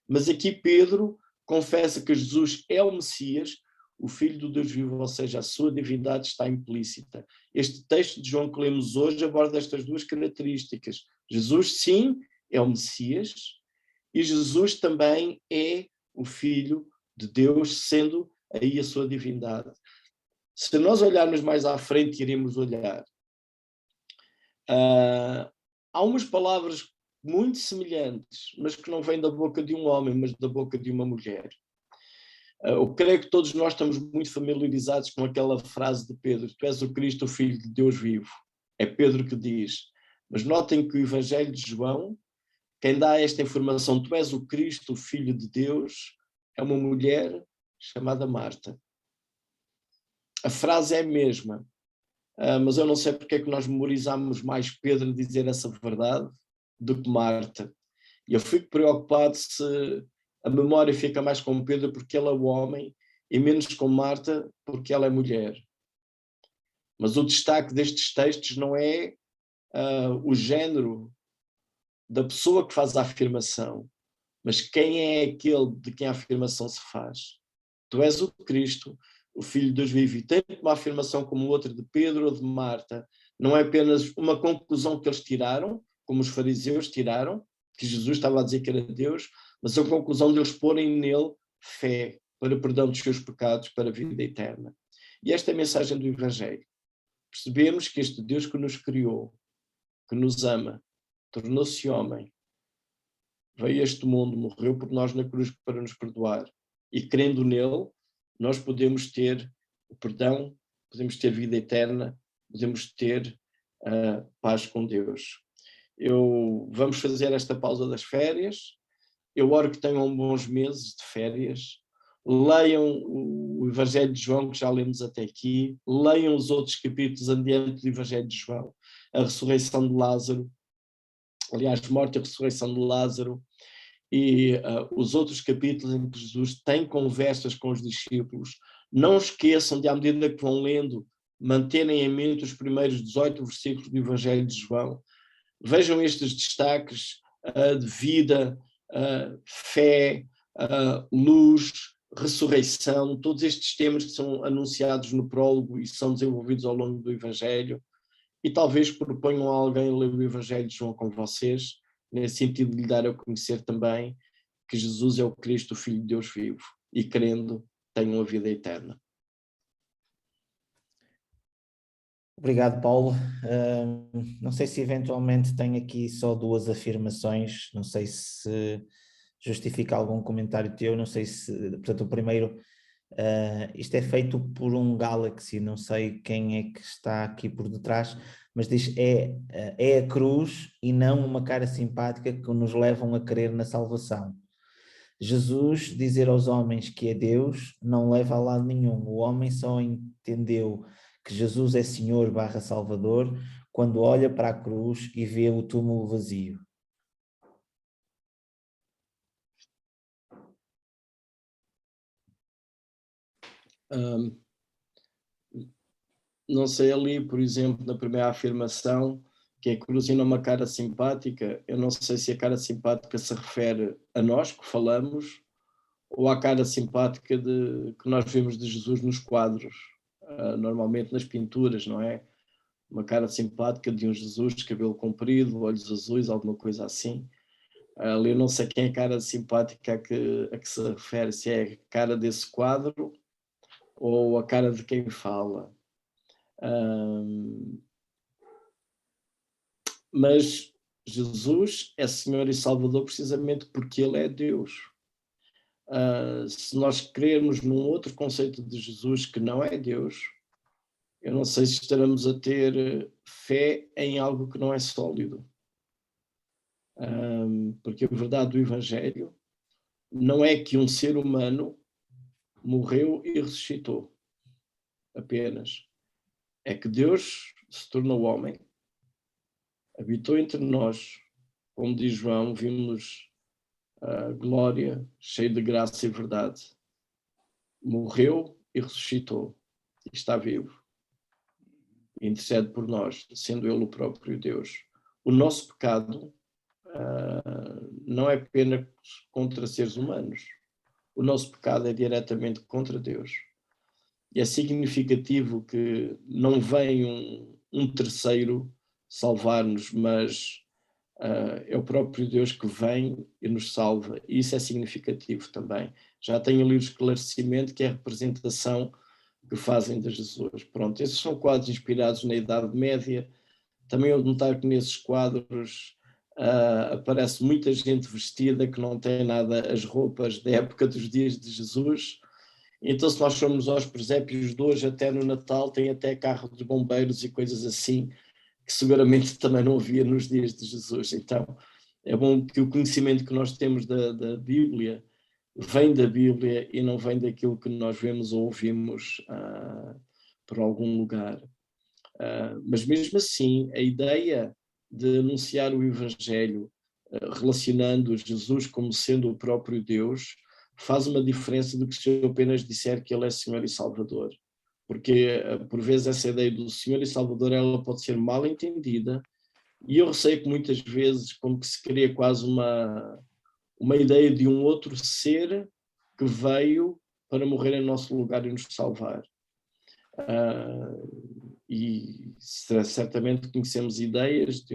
Mas aqui Pedro confessa que Jesus é o Messias, o Filho do Deus vivo, ou seja, a sua divindade está implícita. Este texto de João que lemos hoje aborda estas duas características. Jesus, sim, é o Messias, e Jesus também é o Filho de Deus, sendo aí a sua divindade. Se nós olharmos mais à frente, iremos olhar. Há umas palavras muito semelhantes, mas que não vêm da boca de um homem, mas da boca de uma mulher. Eu creio que todos nós estamos muito familiarizados com aquela frase de Pedro, tu és o Cristo, o Filho de Deus vivo. É Pedro que diz. Mas notem que o Evangelho de João, quem dá esta informação, tu és o Cristo, o Filho de Deus, é uma mulher chamada Marta. A frase é a mesma, mas eu não sei porque é que nós memorizamos mais Pedro dizer essa verdade do que Marta. E eu fico preocupado se a memória fica mais com Pedro porque ele é o homem e menos com Marta porque ela é mulher. Mas o destaque destes textos não é o género da pessoa que faz a afirmação, mas quem é aquele de quem a afirmação se faz. Tu és o Cristo, o Filho de Deus vive, e tanto uma afirmação como outra de Pedro ou de Marta, não é apenas uma conclusão que eles tiraram, como os fariseus tiraram, que Jesus estava a dizer que era Deus, mas a conclusão de eles porem nele fé para o perdão dos seus pecados, para a vida eterna. E esta é a mensagem do Evangelho. Percebemos que este Deus que nos criou, que nos ama, tornou-se homem, veio a este mundo, morreu por nós na cruz para nos perdoar, e crendo nele, nós podemos ter o perdão, podemos ter vida eterna, podemos ter paz com Deus. Vamos fazer esta pausa das férias. Eu oro que tenham bons meses de férias. Leiam o Evangelho de João, que já lemos até aqui. Leiam os outros capítulos adiante do Evangelho de João. A ressurreição de Lázaro. Aliás, morte e ressurreição de Lázaro. E os outros capítulos em que Jesus tem conversas com os discípulos. Não esqueçam de, à medida que vão lendo, manterem em mente os primeiros 18 versículos do Evangelho de João. Vejam estes destaques de vida, fé, luz, ressurreição, todos estes temas que são anunciados no prólogo e são desenvolvidos ao longo do Evangelho, e talvez proponham a alguém ler o Evangelho de João com vocês, nesse sentido de lhe dar a conhecer também que Jesus é o Cristo, o Filho de Deus vivo, e crendo tenham a vida eterna. Obrigado, Paulo. Não sei se eventualmente tenho aqui só 2 afirmações, não sei se justifica algum comentário teu, não sei se, portanto, o primeiro, isto é feito por um Galaxy, não sei quem é que está aqui por detrás, mas diz, é a cruz e não uma cara simpática que nos levam a crer na salvação. Jesus dizer aos homens que é Deus não leva a lado nenhum, o homem só entendeu que Jesus é Senhor / Salvador quando olha para a cruz e vê o túmulo vazio. Não sei, ali, por exemplo, na primeira afirmação, que é cruz e não uma cara simpática, eu não sei se a cara simpática se refere a nós que falamos ou à cara simpática que nós vemos de Jesus nos quadros, normalmente nas pinturas, não é? Uma cara simpática de um Jesus de cabelo comprido, olhos azuis, alguma coisa assim. Ali eu não sei quem é a cara simpática a que se refere, se é a cara desse quadro ou a cara de quem fala. Mas Jesus é Senhor e Salvador precisamente porque Ele é Deus. Se nós crermos num outro conceito de Jesus que não é Deus, eu não sei se estaremos a ter fé em algo que não é sólido. Porque a verdade do Evangelho não é que um ser humano morreu e ressuscitou, apenas. É que Deus se tornou homem, habitou entre nós, como diz João, vimos a glória, cheio de graça e verdade. Morreu e ressuscitou, e está vivo. E intercede por nós, sendo Ele o próprio Deus. O nosso pecado não é apenas contra seres humanos. O nosso pecado é diretamente contra Deus. E é significativo que não vem um terceiro salvar-nos, mas é o próprio Deus que vem e nos salva. E isso é significativo também. Já tenho ali o esclarecimento que é a representação que fazem de Jesus. Pronto, esses são quadros inspirados na Idade Média. Também eu notar que nesses quadros aparece muita gente vestida que não tem nada as roupas da época dos dias de Jesus. Então, se nós formos aos presépios de hoje, até no Natal, tem até carro de bombeiros e coisas assim, que seguramente também não havia nos dias de Jesus. Então, é bom que o conhecimento que nós temos da Bíblia vem da Bíblia e não vem daquilo que nós vemos ou ouvimos por algum lugar. Mas mesmo assim, a ideia de anunciar o Evangelho relacionando Jesus como sendo o próprio Deus faz uma diferença do que se eu apenas disser que Ele é Senhor e Salvador. Porque, por vezes, essa ideia do Senhor e Salvador ela pode ser mal entendida, e eu receio que muitas vezes como que se cria quase uma ideia de um outro ser que veio para morrer em nosso lugar e nos salvar. E certamente conhecemos ideias de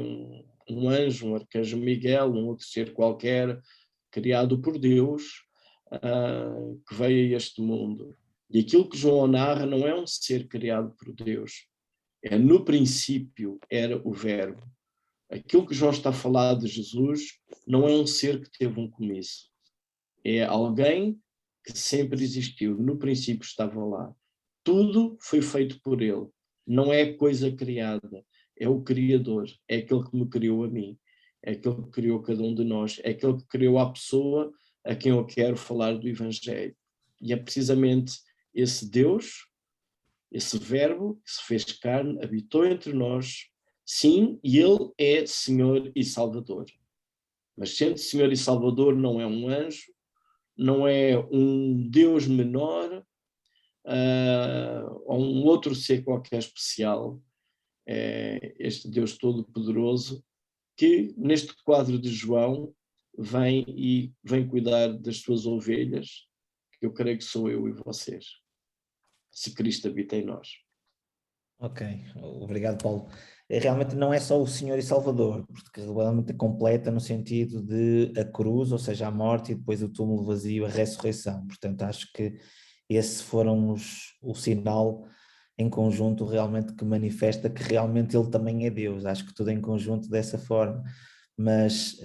um anjo, um arcanjo Miguel, um outro ser qualquer, criado por Deus, que veio a este mundo. E aquilo que João narra não é um ser criado por Deus, no princípio era o Verbo. Aquilo que João está a falar de Jesus não é um ser que teve um começo, é alguém que sempre existiu, no princípio estava lá. Tudo foi feito por ele, não é coisa criada, é o Criador, é aquele que me criou a mim, é aquele que criou cada um de nós, é aquele que criou a pessoa a quem eu quero falar do Evangelho. E é precisamente esse Deus, esse Verbo que se fez carne, habitou entre nós, sim, e ele é Senhor e Salvador. Mas sendo Senhor e Salvador não é um anjo, não é um Deus menor, ou um outro ser qualquer especial, é este Deus Todo-Poderoso que neste quadro de João vem cuidar das suas ovelhas, que eu creio que sou eu e vocês, se Cristo habita em nós. Ok, obrigado, Paulo. Realmente não é só o Senhor e Salvador, porque realmente completa no sentido de a cruz, ou seja, a morte e depois o túmulo vazio, a ressurreição. Portanto, acho que esses foram o sinal em conjunto realmente que manifesta que realmente ele também é Deus. Acho que tudo em conjunto dessa forma. Mas,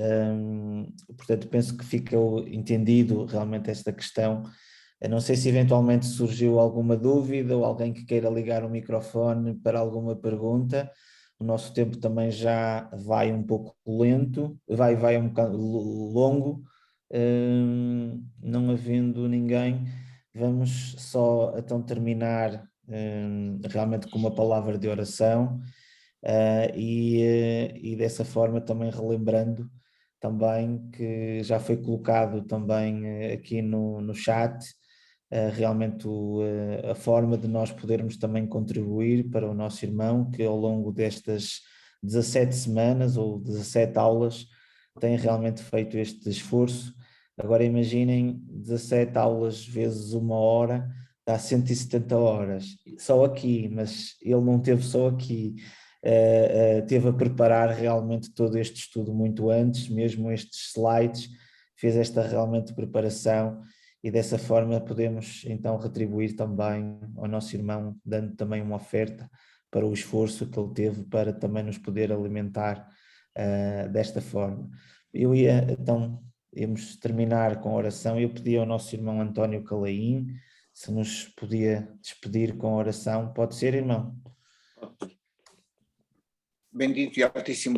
portanto, penso que fica entendido realmente esta questão. Eu não sei se eventualmente surgiu alguma dúvida ou alguém que queira ligar o microfone para alguma pergunta. O nosso tempo também já vai um pouco lento, vai um bocado longo. Não havendo ninguém, vamos só então terminar realmente com uma palavra de oração e dessa forma também relembrando também que já foi colocado também aqui no chat realmente a forma de nós podermos também contribuir para o nosso irmão que ao longo destas 17 semanas ou 17 aulas tem realmente feito este esforço. Agora imaginem 17 aulas vezes 1 hora, dá 170 horas, só aqui, mas ele não teve só aqui, teve a preparar realmente todo este estudo muito antes, mesmo estes slides, fez esta realmente preparação e dessa forma podemos então retribuir também ao nosso irmão, dando também uma oferta para o esforço que ele teve para também nos poder alimentar desta forma. Íamos terminar com a oração. Eu pedi ao nosso irmão António Calaim se nos podia despedir com a oração. Pode ser, irmão? Bendito e altíssimo